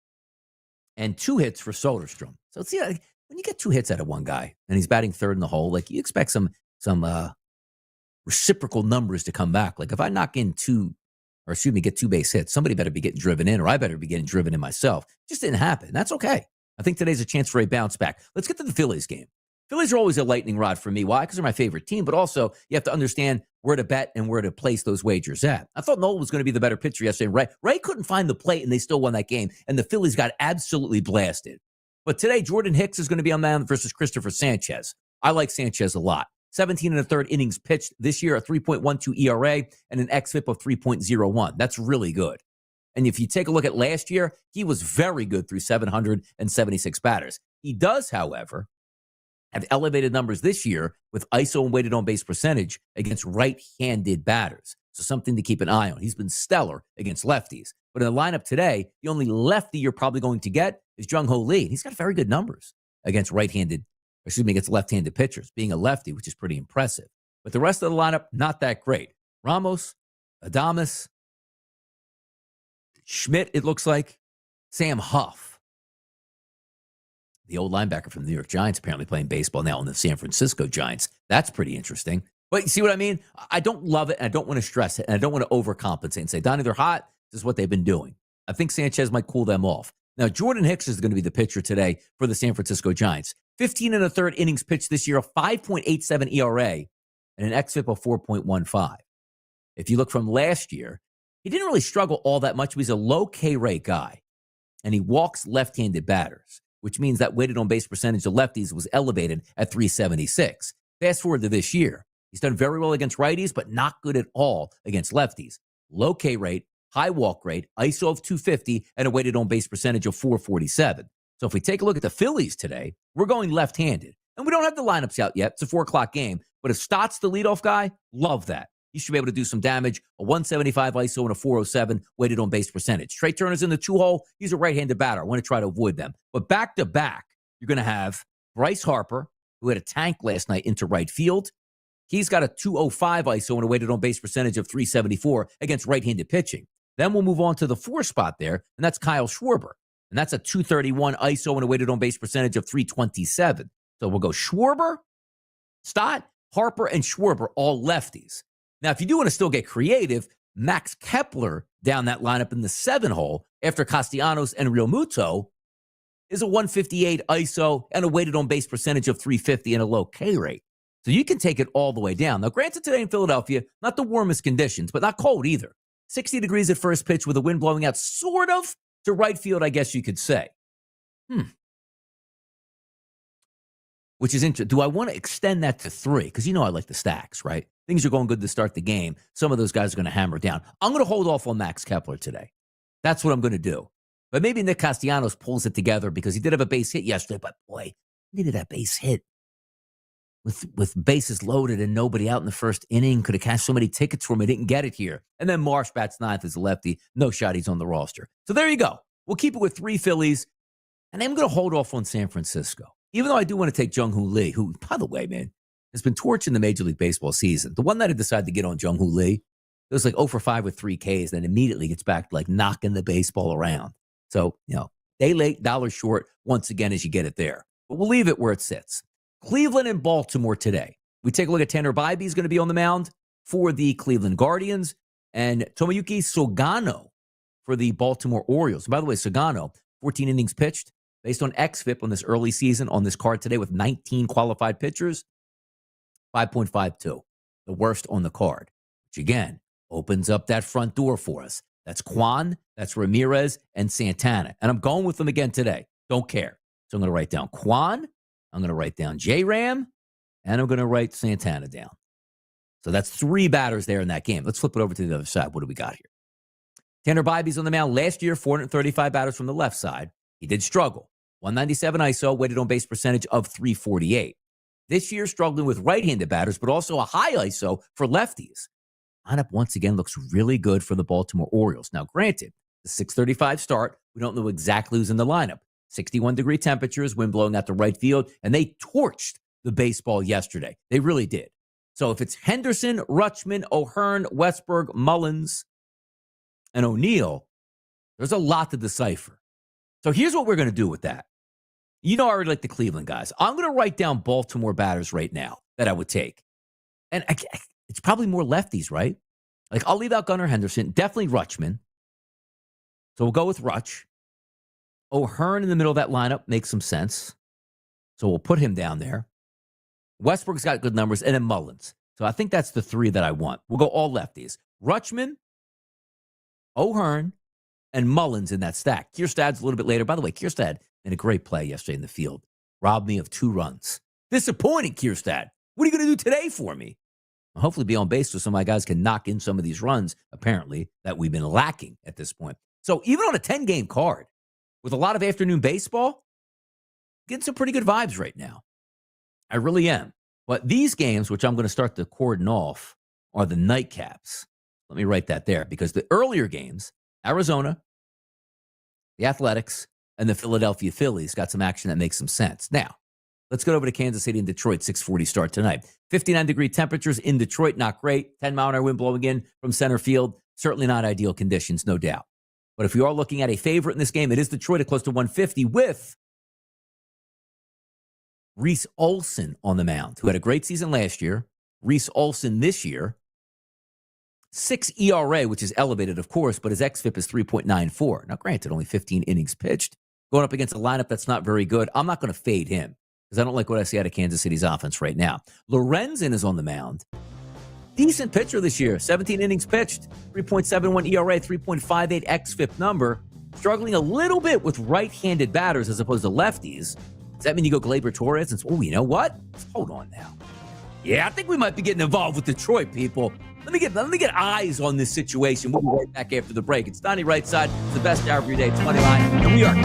and 2 hits for Soderstrom. So see, when you get 2 hits out of one guy and he's batting third in the hole, like you expect some reciprocal numbers to come back. Like if I knock in get 2 base hits, somebody better be getting driven in, or I better be getting driven in myself. Just didn't happen. That's okay. I think today's a chance for a bounce back. Let's get to the Phillies game. Phillies are always a lightning rod for me. Why? Because they're my favorite team, but also you have to understand where to bet and where to place those wagers at. I thought Nola was going to be the better pitcher yesterday. Ray couldn't find the plate, and they still won that game, and the Phillies got absolutely blasted. But today, Jordan Hicks is going to be on mound versus Christopher Sanchez. I like Sanchez a lot. 17 and a third innings pitched this year, a 3.12 ERA, and an xFIP of 3.01. That's really good. And if you take a look at last year, he was very good through 776 batters. He does, however, have elevated numbers this year with ISO and weighted on base percentage against right-handed batters. So something to keep an eye on. He's been stellar against lefties. But in the lineup today, the only lefty you're probably going to get is Jung-Ho Lee. He's got very good numbers against against left-handed pitchers, being a lefty, which is pretty impressive. But the rest of the lineup, not that great. Ramos, Adames, Schmidt, it looks like, Sam Huff, the old linebacker from the New York Giants, apparently playing baseball now on the San Francisco Giants. That's pretty interesting. But you see what I mean? I don't love it, and I don't want to stress it, and I don't want to overcompensate and say, Donnie, they're hot. This is what they've been doing. I think Sanchez might cool them off. Now, Jordan Hicks is going to be the pitcher today for the San Francisco Giants. 15 and a third innings pitched this year, a 5.87 ERA, and an xFIP of 4.15. If you look from last year, he didn't really struggle all that much. He was a low K rate guy, and he walks left-handed batters, which means that weighted on base percentage of lefties was elevated at 376. Fast forward to this year. He's done very well against righties, but not good at all against lefties. Low K rate, high walk rate, ISO of 250, and a weighted on base percentage of 447. So if we take a look at the Phillies today, we're going left-handed. And we don't have the lineups out yet. It's a 4 o'clock game. But if Stott's the leadoff guy, love that. He should be able to do some damage. A 175 ISO and a 407 weighted on base percentage. Trey Turner's in the 2-hole. He's a right-handed batter. I want to try to avoid them. But back-to-back, you're going to have Bryce Harper, who had a tank last night into right field. He's got a 205 ISO and a weighted on base percentage of 374 against right-handed pitching. Then we'll move on to the 4 spot there, and that's Kyle Schwarber. And that's a 231 ISO and a weighted on base percentage of 327. So we'll go Schwarber, Stott, Harper, and Schwarber, all lefties. Now, if you do want to still get creative, Max Kepler down that lineup in the 7-hole after Castellanos and Real Muto is a 158 ISO and a weighted on base percentage of 350 and a low K rate. So you can take it all the way down. Now, granted, today in Philadelphia, not the warmest conditions, but not cold either. 60 degrees at first pitch with the wind blowing out sort of to right field, I guess you could say. Which is interesting. Do I want to extend that to 3? Because you know I like the stacks, right? Things are going good to start the game. Some of those guys are going to hammer down. I'm going to hold off on Max Kepler today. That's what I'm going to do. But maybe Nick Castellanos pulls it together because he did have a base hit yesterday. But boy, he needed that base hit. With bases loaded and nobody out in the first inning, could have cashed so many tickets for him. He didn't get it here. And then Marsh bats 9th as a lefty. No shot, he's on the roster. So there you go. We'll keep it with 3 Phillies. And I'm going to hold off on San Francisco. Even though I do want to take Jung-Ho Lee, who, by the way, man, has been torching the Major League Baseball season. The one that I decided to get on Jung-Ho Lee, it was like 0 for 5 with 3 Ks, then immediately gets back to like knocking the baseball around. So, day late, dollar short, once again, as you get it there. But we'll leave it where it sits. Cleveland and Baltimore today. We take a look at Tanner Bybee is going to be on the mound for the Cleveland Guardians, and Tomoyuki Sugano for the Baltimore Orioles. And by the way, Sugano, 14 innings pitched, based on xFIP on this early season on this card today with 19 qualified pitchers, 5.52, the worst on the card, which again opens up that front door for us. That's Kwan, that's Ramirez, and Santana. And I'm going with them again today. Don't care. So I'm going to write down Kwan, I'm going to write down J-Ram, and I'm going to write Santana down. So that's 3 batters there in that game. Let's flip it over to the other side. What do we got here? Tanner Bybee's on the mound last year, 435 batters from the left side. He did struggle. 197 ISO, weighted on base percentage of 348. This year, struggling with right-handed batters, but also a high ISO for lefties. Lineup once again looks really good for the Baltimore Orioles. Now, granted, the 6:35 start, we don't know exactly who's in the lineup. 61-degree temperatures, wind blowing out to right field, and they torched the baseball yesterday. They really did. So if it's Henderson, Rutschman, O'Hearn, Westberg, Mullins, and O'Neill, there's a lot to decipher. So here's what we're going to do with that. I already like the Cleveland guys. I'm going to write down Baltimore batters right now that I would take. And it's probably more lefties, right? Like, I'll leave out Gunnar Henderson. Definitely Rutschman. So we'll go with Rutsch. O'Hearn in the middle of that lineup makes some sense. So we'll put him down there. Westbrook's got good numbers, and then Mullins. So I think that's the three that I want. We'll go all lefties. Rutschman, O'Hearn, and Mullins in that stack. Kierstad's a little bit later. By the way, Kierstad in a great play yesterday in the field. Robbed me of 2 runs. Disappointing, Kierstad. What are you going to do today for me? I'll hopefully be on base so some of my guys can knock in some of these runs, apparently, that we've been lacking at this point. So even on a 10-game card, with a lot of afternoon baseball, getting some pretty good vibes right now. I really am. But these games, which I'm going to start to cordon off, are the nightcaps. Let me write that there, because the earlier games, Arizona, the Athletics, and the Philadelphia Phillies got some action that makes some sense. Now, let's go over to Kansas City and Detroit, 6:40 start tonight. 59-degree temperatures in Detroit, not great. 10-mile-an-hour wind blowing in from center field. Certainly not ideal conditions, no doubt. But if you are looking at a favorite in this game, it is Detroit at close to 150 with Reese Olson on the mound, who had a great season last year. Reese Olson this year, 6 ERA, which is elevated, of course, but his xFIP is 3.94. Now, granted, only 15 innings pitched. Going up against a lineup that's not very good, I'm not going to fade him because I don't like what I see out of Kansas City's offense right now. Lorenzen is on the mound. Decent pitcher this year, 17 innings pitched, 3.71 ERA, 3.58 xFIP number. Struggling a little bit with right-handed batters as opposed to lefties. Does that mean you go Gleyber Torres? And you know what? Hold on now. Yeah, I think we might be getting involved with Detroit, people. Let me get eyes on this situation. We'll be right back after the break. It's Donnie Rightside, the best hour of your day, it's Moneyline, and we are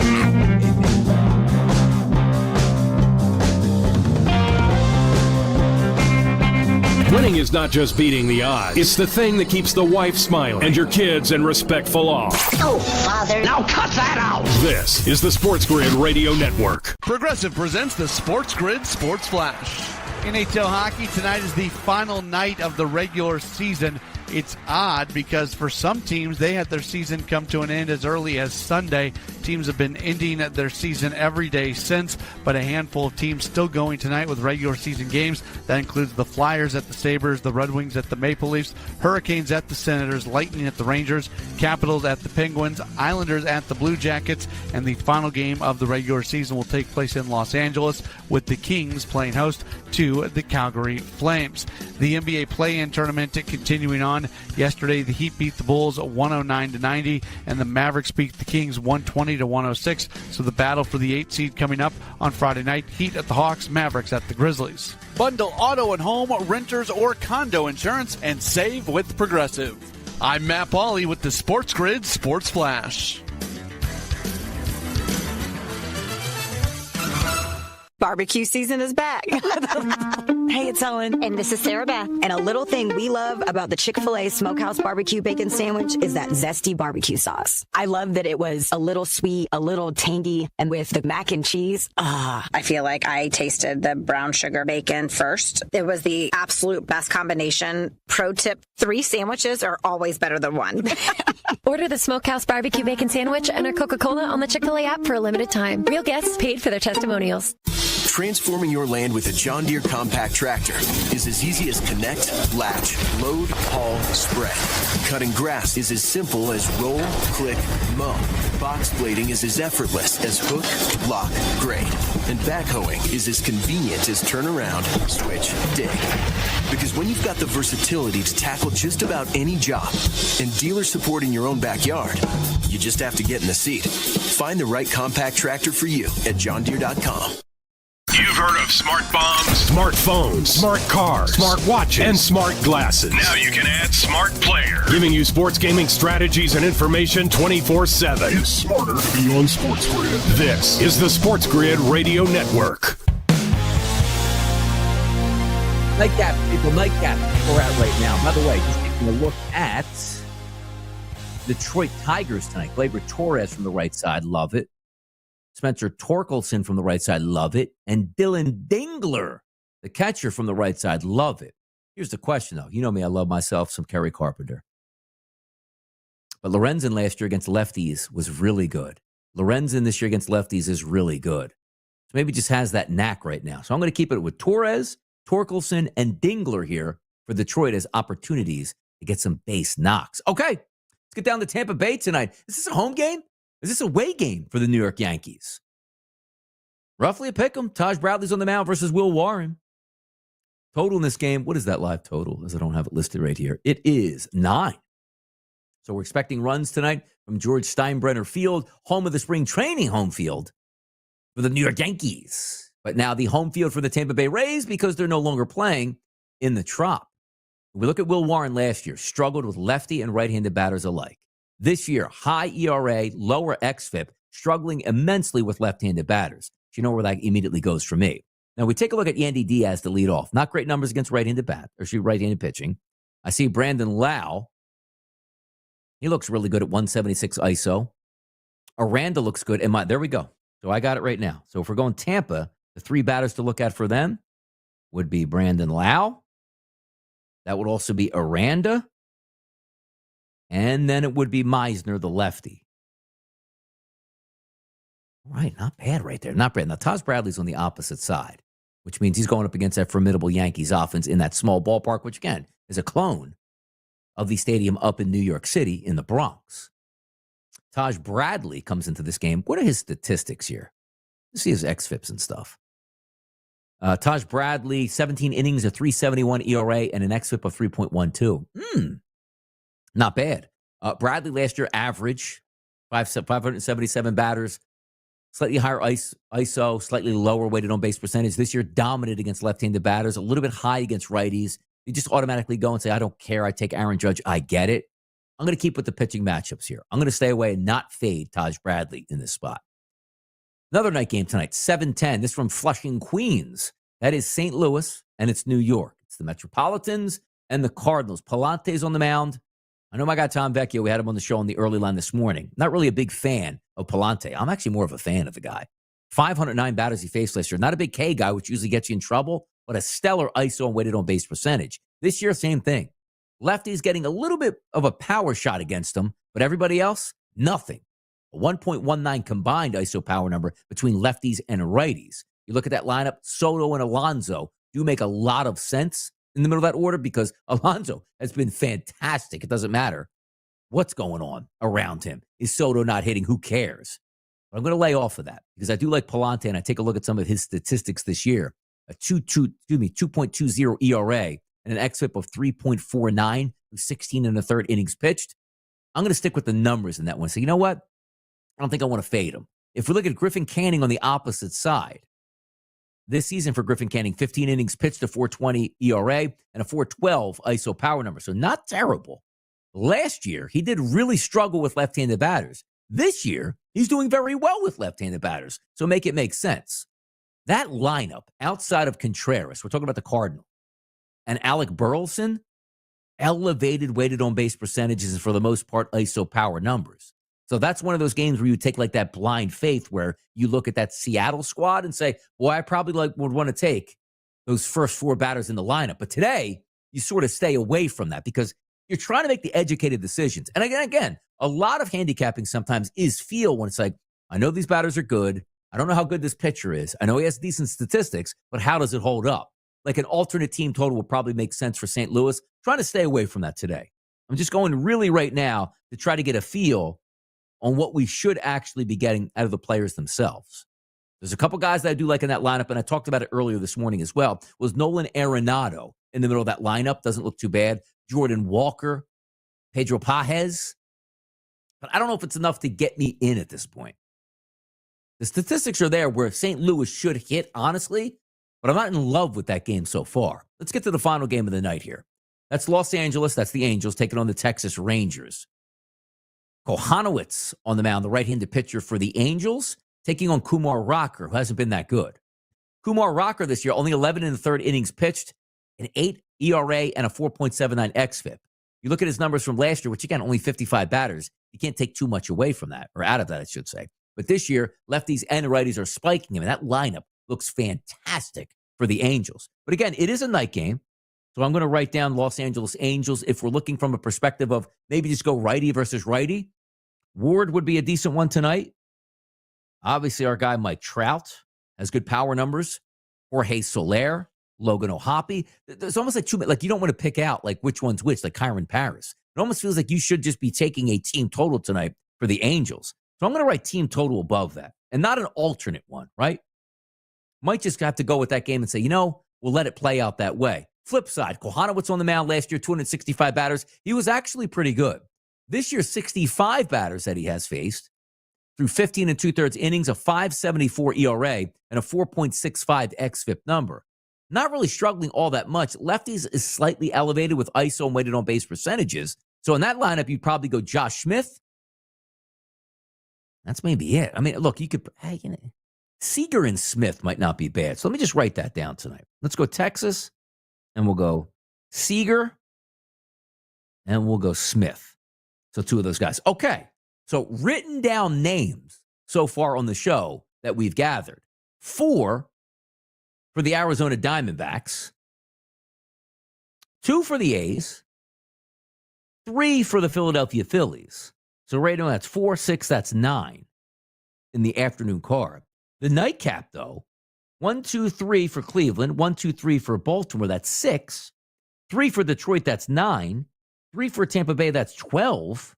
Winning is not just beating the odds. It's the thing that keeps the wife smiling and your kids in respectful awe. Oh, Father. Now cut that out. This is the SportsGrid Radio Network. Progressive presents the SportsGrid Sports Flash. NHL hockey tonight is the final night of the regular season. It's odd because for some teams, they had their season come to an end as early as Sunday. Teams have been ending their season every day since, but a handful of teams still going tonight with regular season games. That includes the Flyers at the Sabres, the Red Wings at the Maple Leafs, Hurricanes at the Senators, Lightning at the Rangers, Capitals at the Penguins, Islanders at the Blue Jackets, and the final game of the regular season will take place in Los Angeles with the Kings playing host to the Calgary Flames. The NBA play-in tournament continuing on. Yesterday, the Heat beat the Bulls 109-90, and the Mavericks beat the Kings 120-106. So the battle for the 8th seed coming up on Friday night. Heat at the Hawks, Mavericks at the Grizzlies. Bundle auto and home, renters, or condo insurance and save with Progressive. I'm Matt Pauley with the SportsGrid Sports Flash. Barbecue season is back. Hey, it's Ellen. And this is Sarah Beth. And a little thing we love about the Chick-fil-A Smokehouse Barbecue Bacon Sandwich is that zesty barbecue sauce. I love that it was a little sweet, a little tangy, and with the mac and cheese. I feel like I tasted the brown sugar bacon first. It was the absolute best combination. Pro tip, 3 sandwiches are always better than 1. Order the Smokehouse Barbecue Bacon Sandwich and our Coca-Cola on the Chick-fil-A app for a limited time. Real guests paid for their testimonials. Transforming your land with a John Deere compact tractor is as easy as connect, latch, load, haul, spread. Cutting grass is as simple as roll, click, mow. Box blading is as effortless as hook, lock, grade. And backhoeing is as convenient as turn around, switch, dig. Because when you've got the versatility to tackle just about any job and dealer support in your own backyard, you just have to get in the seat. Find the right compact tractor for you at johndeere.com. You've heard of smart bombs, Smartphones, smart cars, smart watches, and smart glasses. Now you can add smart player. Giving you sports gaming strategies and information 24/7. It's smarter to be on SportsGrid. This is the SportsGrid Radio Network. Nightcap, people, nightcap. We're at right now. By the way, just taking a look at Detroit Tigers tonight. Gleyber Torres from the right side, love it. Spencer Torkelson from the right side, love it. And Dylan Dingler, the catcher from the right side, love it. Here's the question, though. You know me, I love myself some Kerry Carpenter. But Lorenzen last year against lefties was really good. Lorenzen this year against lefties is really good. So maybe just has that knack right now. So I'm going to keep it with Torres, Torkelson, and Dingler here for Detroit as opportunities to get some base knocks. Okay, let's get down to Tampa Bay tonight. Is this a home game? Is this a away game for the New York Yankees? Roughly a pick 'em. Taj Bradley's on the mound versus Will Warren. Total in this game, what is that live total, as I don't have it listed right here? It is 9. So we're expecting runs tonight from George Steinbrenner Field, home of the spring training home field for the New York Yankees. But now the home field for the Tampa Bay Rays because they're no longer playing in the Trop. We look at Will Warren last year, struggled with lefty and right-handed batters alike. This year, high ERA, lower xFIP, struggling immensely with left-handed batters. You know where that immediately goes for me. Now, we take a look at Yandy Diaz to lead off. Not great numbers against right-handed right-handed pitching. I see Brandon Lau. He looks really good at 176 ISO. Aranda looks good. There we go. So I got it right now. So if we're going Tampa, the 3 batters to look at for them would be Brandon Lau. That would also be Aranda. And then it would be Meisner, the lefty. All right, not bad right there. Not bad. Now, Taj Bradley's on the opposite side, which means he's going up against that formidable Yankees offense in that small ballpark, which, again, is a clone of the stadium up in New York City in the Bronx. Taj Bradley comes into this game. What are his statistics here? Let's see his xFIPs and stuff. Taj Bradley, 17 innings, a 3.71 ERA, and an xFIP of 3.12. Not bad. Bradley last year average, 577 batters, slightly higher ISO, slightly lower weighted on base percentage. This year dominated against left-handed batters, a little bit high against righties. You just automatically go and say, I don't care. I take Aaron Judge. I get it. I'm going to keep with the pitching matchups here. I'm going to stay away and not fade Taj Bradley in this spot. Another night game tonight, 7:10. This from Flushing, Queens. That is St. Louis, and it's New York. It's the Metropolitans and the Cardinals. Palante's on the mound. I know my guy Tom Vecchio, we had him on the show on the early line this morning. Not really a big fan of Palante. I'm actually more of a fan of the guy. 509 batters he faced last year. Not a big K guy, which usually gets you in trouble, but a stellar ISO and weighted on base percentage. This year, same thing. Lefty's getting a little bit of a power shot against him, but everybody else, nothing. A 1.19 combined ISO power number between lefties and righties. You look at that lineup, Soto and Alonso do make a lot of sense in the middle of that order because Alonso has been fantastic. It doesn't matter what's going on around him. Is Soto not hitting? Who cares? But I'm going to lay off of that because I do like Palante, and I take a look at some of his statistics this year. A 2.20 ERA and an xFIP of 3.49 with 16 and a third innings pitched. I'm going to stick with the numbers in that one. So you know what? I don't think I want to fade him. If we look at Griffin Canning on the opposite side, this season for Griffin Canning, 15 innings pitched, a 4.20 ERA and a 4.12 ISO power number. So not terrible. Last year, he did really struggle with left-handed batters. This year, he's doing very well with left-handed batters. So make it make sense. That lineup, outside of Contreras, we're talking about the Cardinal, and Alec Burleson, elevated weighted on base percentages and for the most part ISO power numbers. So that's one of those games where you take like that blind faith where you look at that Seattle squad and say, boy, I probably would want to take those first 4 batters in the lineup. But today, you sort of stay away from that because you're trying to make the educated decisions. And again, a lot of handicapping sometimes is feel when it's like, I know these batters are good. I don't know how good this pitcher is. I know he has decent statistics, but how does it hold up? Like an alternate team total would probably make sense for St. Louis. Trying to stay away from that today. I'm just going really right now to try to get a feel on what we should actually be getting out of the players themselves. There's a couple guys that I do like in that lineup, and I talked about it earlier this morning as well, was Nolan Arenado in the middle of that lineup. Doesn't look too bad. Jordan Walker, Pedro Pajes. But I don't know if it's enough to get me in at this point. The statistics are there where St. Louis should hit, honestly, but I'm not in love with that game so far. Let's get to the final game of the night here. That's Los Angeles. That's the Angels taking on the Texas Rangers. Kohanowitz on the mound, the right-handed pitcher for the Angels, taking on Kumar Rocker, who hasn't been that good. Kumar Rocker this year, only 11 in the third innings pitched, an 8 ERA and a 4.79 xFIP. You look at his numbers from last year, which again, only 55 batters. You can't take too much away from that, or out of that, I should say. But this year, lefties and righties are spiking him, and that lineup looks fantastic for the Angels. But again, it is a night game, so I'm going to write down Los Angeles Angels. If we're looking from a perspective of maybe just go righty versus righty, Ward would be a decent one tonight. Obviously, our guy Mike Trout has good power numbers. Jorge Soler, Logan O'Hoppe. There's almost like you don't want to pick out like which one's which, like Kyron Paris. It almost feels like you should just be taking a team total tonight for the Angels. So I'm going to write team total above that and not an alternate one, right? Might just have to go with that game and say, we'll let it play out that way. Flip side, Kohanowitz on the mound last year, 265 batters. He was actually pretty good. This year, 65 batters that he has faced through 15 and 2/3 innings, a 5.74 ERA, and a 4.65 xFIP number. Not really struggling all that much. Lefties is slightly elevated with ISO and weighted on base percentages. So in that lineup, you'd probably go Josh Smith. That's maybe it. I mean, look, you could, Seager and Smith might not be bad. So let me just write that down tonight. Let's go Texas, and we'll go Seager, and we'll go Smith. So 2 of those guys. Okay. So written down names so far on the show that we've gathered. 4 for the Arizona Diamondbacks, 2 for the A's, 3 for the Philadelphia Phillies. So right now that's 4, 6, that's 9 in the afternoon card. The nightcap, though, 1, 2, 3 for Cleveland, 1, 2, 3 for Baltimore, that's 6, 3 for Detroit, that's 9, 3 for Tampa Bay, that's 12.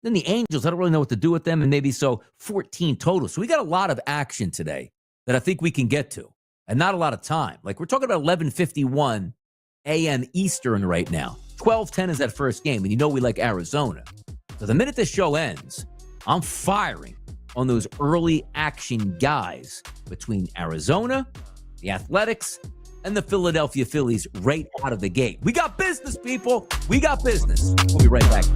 Then the Angels, I don't really know what to do with them, and maybe so 14 total. So we got a lot of action today that I think we can get to, and not a lot of time. Like we're talking about 11:51 a.m. Eastern right now. 12:10 is that first game, and you know we like Arizona. So the minute this show ends, I'm firing on those early action guys between Arizona, the Athletics, and the Philadelphia Phillies right out of the gate. We got business, people. We got business. We'll be right back.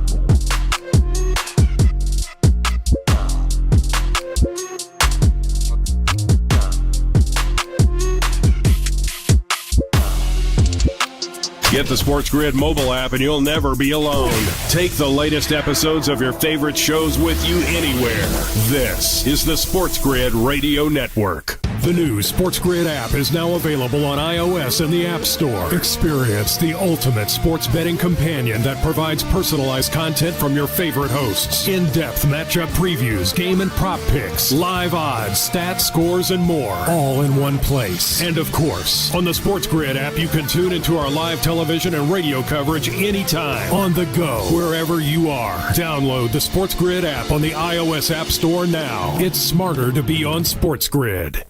Get the SportsGrid mobile app and you'll never be alone. Take the latest episodes of your favorite shows with you anywhere. This is the SportsGrid Radio Network. The new SportsGrid app is now available on iOS and the App Store. Experience the ultimate sports betting companion that provides personalized content from your favorite hosts. In-depth matchup previews, game and prop picks, live odds, stats, scores, and more. All in one place. And of course, on the SportsGrid app, you can tune into our live television and radio coverage anytime. On the go, wherever you are. Download the SportsGrid app on the iOS App Store now. It's smarter to be on SportsGrid.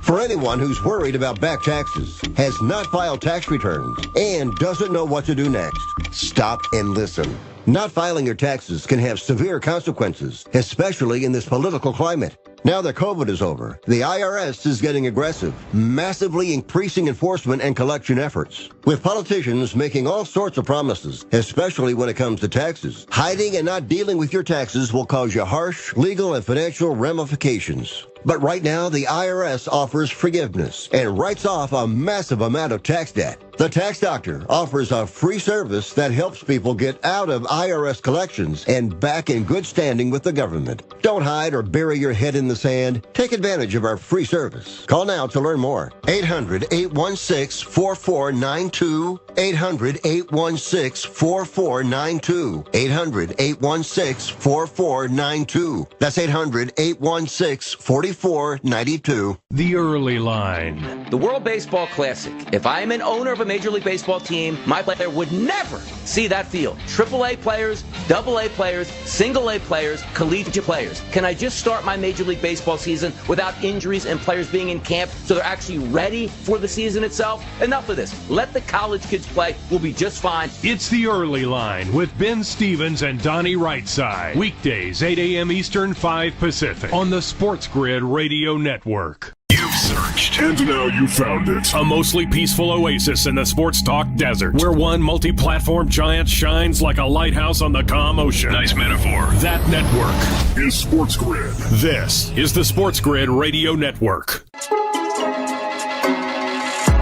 For anyone who's worried about back taxes, has not filed tax returns, and doesn't know what to do next, stop and listen. Not filing your taxes can have severe consequences, especially in this political climate. Now that COVID is over, the IRS is getting aggressive, massively increasing enforcement and collection efforts. With politicians making all sorts of promises, especially when it comes to taxes, hiding and not dealing with your taxes will cause you harsh legal and financial ramifications. But right now, the IRS offers forgiveness and writes off a massive amount of tax debt. The Tax Doctor offers a free service that helps people get out of IRS collections and back in good standing with the government. Don't hide or bury your head in the sand. Take advantage of our free service. Call now to learn more. 800-816-4492. 800-816-4492. 800-816-4492. That's 800-816-4492. The Early Line. The World Baseball Classic. If I am an owner of a Major League Baseball team, my player would never see that field. AAA players, AA players, single A players, collegiate players. Can I just start my Major League Baseball season without injuries and players being in camp so they're actually ready for the season itself? Enough of this. Let the college kids play. We'll be just fine. It's The Early Line with Ben Stevens and Donnie Rightside. Weekdays, 8 a.m. Eastern, 5 Pacific. On the SportsGrid Radio Network. You've searched, and now you found it. A mostly peaceful oasis in the sports talk desert, where one multi-platform giant shines like a lighthouse on the calm ocean. Nice metaphor. That network is SportsGrid. This is the SportsGrid Radio Network.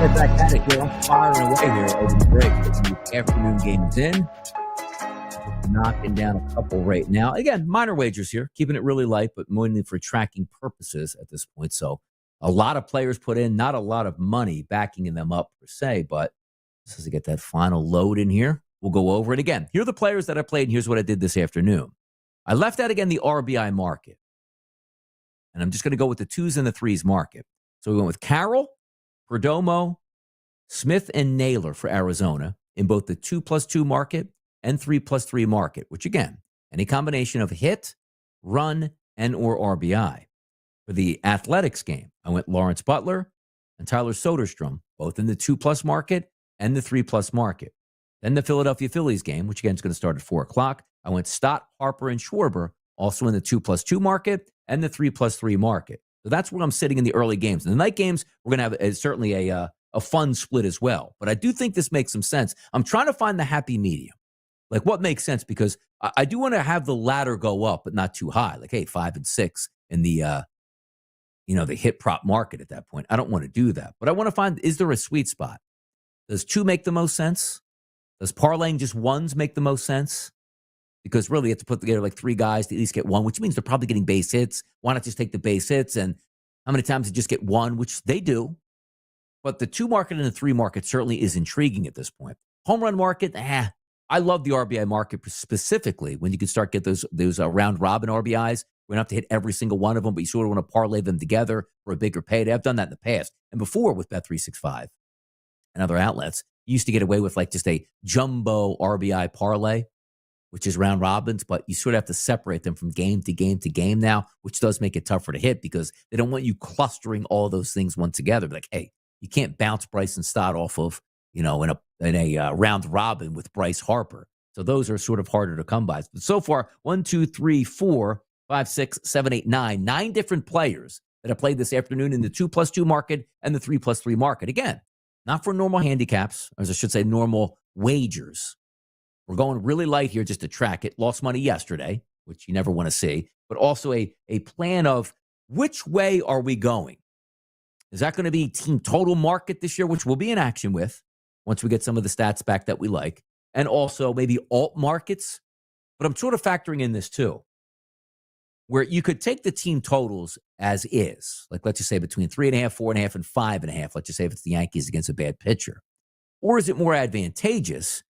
Get back at it here. I'm firing away here over the break. The afternoon games in. Knocking down a couple right now. Again, minor wagers here. Keeping it really light, but mainly for tracking purposes at this point. So a lot of players put in, not a lot of money backing them up per se, but just as I get that final load in here, we'll go over it again. Here are the players that I played, and here's what I did this afternoon. I left out again the RBI market, and I'm just going to go with the 2s and the 3s market. So we went with Carroll, Perdomo, Smith, and Naylor for Arizona in both the 2+2 market and 3+3 market, which again, any combination of hit, run, and or RBI. For the Athletics game, I went Lawrence Butler, and Tyler Soderstrom, both in the 2+ market and the 3+ market. Then the Philadelphia Phillies game, which again is going to start at 4 o'clock. I went Stott, Harper, and Schwarber, also in the 2+2 market and the 3+3 market. So that's where I'm sitting in the early games. In the night games, we're going to have certainly a fun split as well. But I do think this makes some sense. I'm trying to find the happy medium. Like what makes sense? Because I do want to have the ladder go up, but not too high. Like, hey, 5 and 6 in the, the hit prop market at that point. I don't want to do that. But I want to find, is there a sweet spot? Does 2 make the most sense? Does parlaying just 1s make the most sense? Because really you have to put together like 3 guys to at least get 1, which means they're probably getting base hits. Why not just take the base hits? And how many times you just get 1, which they do. But the 2 market and the 3 market certainly is intriguing at this point. Home run market, I love the RBI market specifically when you can start get those round robin RBIs. We don't have to hit every single one of them, but you sort of want to parlay them together for a bigger payday. I've done that in the past. And before with Bet365 and other outlets, you used to get away with like just a jumbo RBI parlay, which is round robins, but you sort of have to separate them from game to game to game now, which does make it tougher to hit because they don't want you clustering all those things one together. Like, hey, you can't bounce Bryson Stott off of, in a round robin with Bryce Harper. So those are sort of harder to come by. But so far, 1, 2, 3, 4, 5, 6, 7, 8, 9 different players that have played this afternoon in the 2+2 market and the 3+3 market. Again, not for normal handicaps, or as I should say, normal wagers. We're going really light here just to track it. Lost money yesterday, which you never want to see, but also a plan of which way are we going? Is that going to be team total market this year, which we'll be in action with once we get some of the stats back that we like, and also maybe alt markets? But I'm sort of factoring in this too, where you could take the team totals as is, like let's just say between 3.5, 4.5, and 5.5. Let's just say if it's the Yankees against a bad pitcher. Or is it more advantageous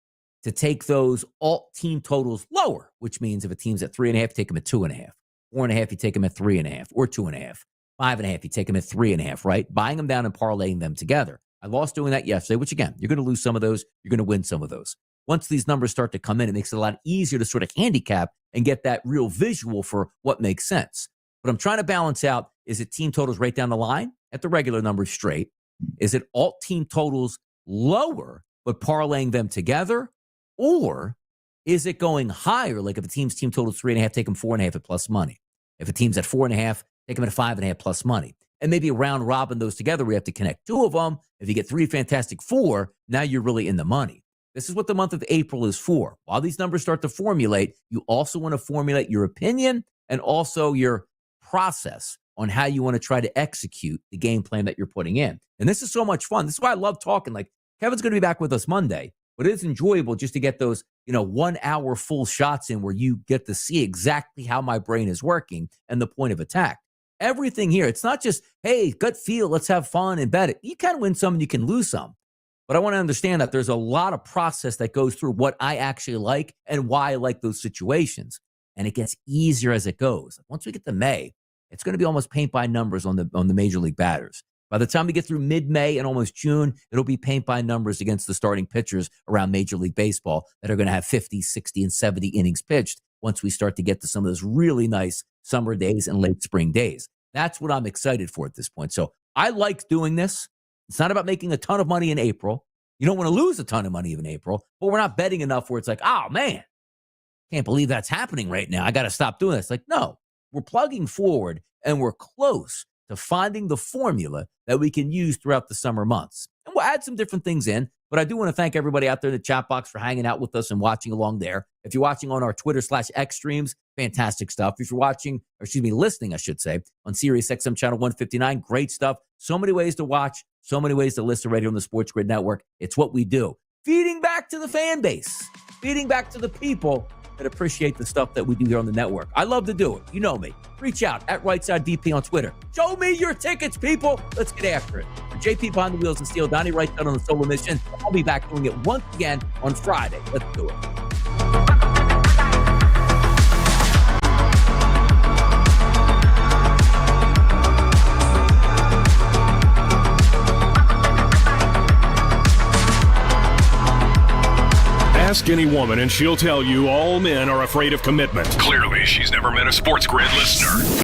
to take those alt team totals lower, which means if a team's at 3.5, take them at 2.5. 4.5, you take them at 3.5 or 2.5. 5.5, you take them at 3.5, right? Buying them down and parlaying them together. I lost doing that yesterday, which again, you're going to lose some of those. You're going to win some of those. Once these numbers start to come in, it makes it a lot easier to sort of handicap and get that real visual for what makes sense. But I'm trying to balance out, is it team totals right down the line at the regular numbers straight? Is it alt team totals lower, but parlaying them together? Or is it going higher? Like if a team's team total is 3.5, take them 4.5 at plus money. If a team's at 4.5, take them at 5.5 plus money. And maybe a round robin those together. We have to connect 2 of them. If you get 3 fantastic 4, now you're really in the money. This is what the month of April is for. While these numbers start to formulate, you also want to formulate your opinion and also your process on how you want to try to execute the game plan that you're putting in. And this is so much fun. This is why I love talking. Like Kevin's going to be back with us Monday, but it's enjoyable just to get those, 1 hour full shots in where you get to see exactly how my brain is working and the point of attack. Everything here, it's not just, hey, gut feel, let's have fun and bet it. You can win some and you can lose some. But I want to understand that there's a lot of process that goes through what I actually like and why I like those situations. And it gets easier as it goes. Once we get to May, it's going to be almost paint by numbers on the major league batters. By the time we get through mid-May and almost June, it'll be paint by numbers against the starting pitchers around Major League Baseball that are going to have 50, 60, and 70 innings pitched once we start to get to some of those really nice summer days and late spring days. That's what I'm excited for at this point. So I like doing this. It's not about making a ton of money in April. You don't want to lose a ton of money in April, but we're not betting enough where it's like, oh, man, can't believe that's happening right now. I got to stop doing this. Like, no, we're plugging forward and we're close to finding the formula that we can use throughout the summer months. And we'll add some different things in, but I do want to thank everybody out there in the chat box for hanging out with us and watching along there. If you're watching on our Twitter/X streams, fantastic stuff. If you're listening, I should say, on Sirius XM channel 159, great stuff. So many ways to watch, so many ways to listen right here on the SportsGrid Network. It's what we do. Feeding back to the fan base, feeding back to the people that appreciate the stuff that we do here on the network. I love to do it. You know me. Reach out at RightSideDP on Twitter. Show me your tickets, people. Let's get after it. For JP behind the wheels and Steel, Donnie Wright on the solo mission. I'll be back doing it once again on Friday. Let's do it. Ask any woman and she'll tell you all men are afraid of commitment. Clearly, she's never met a SportsGrid listener.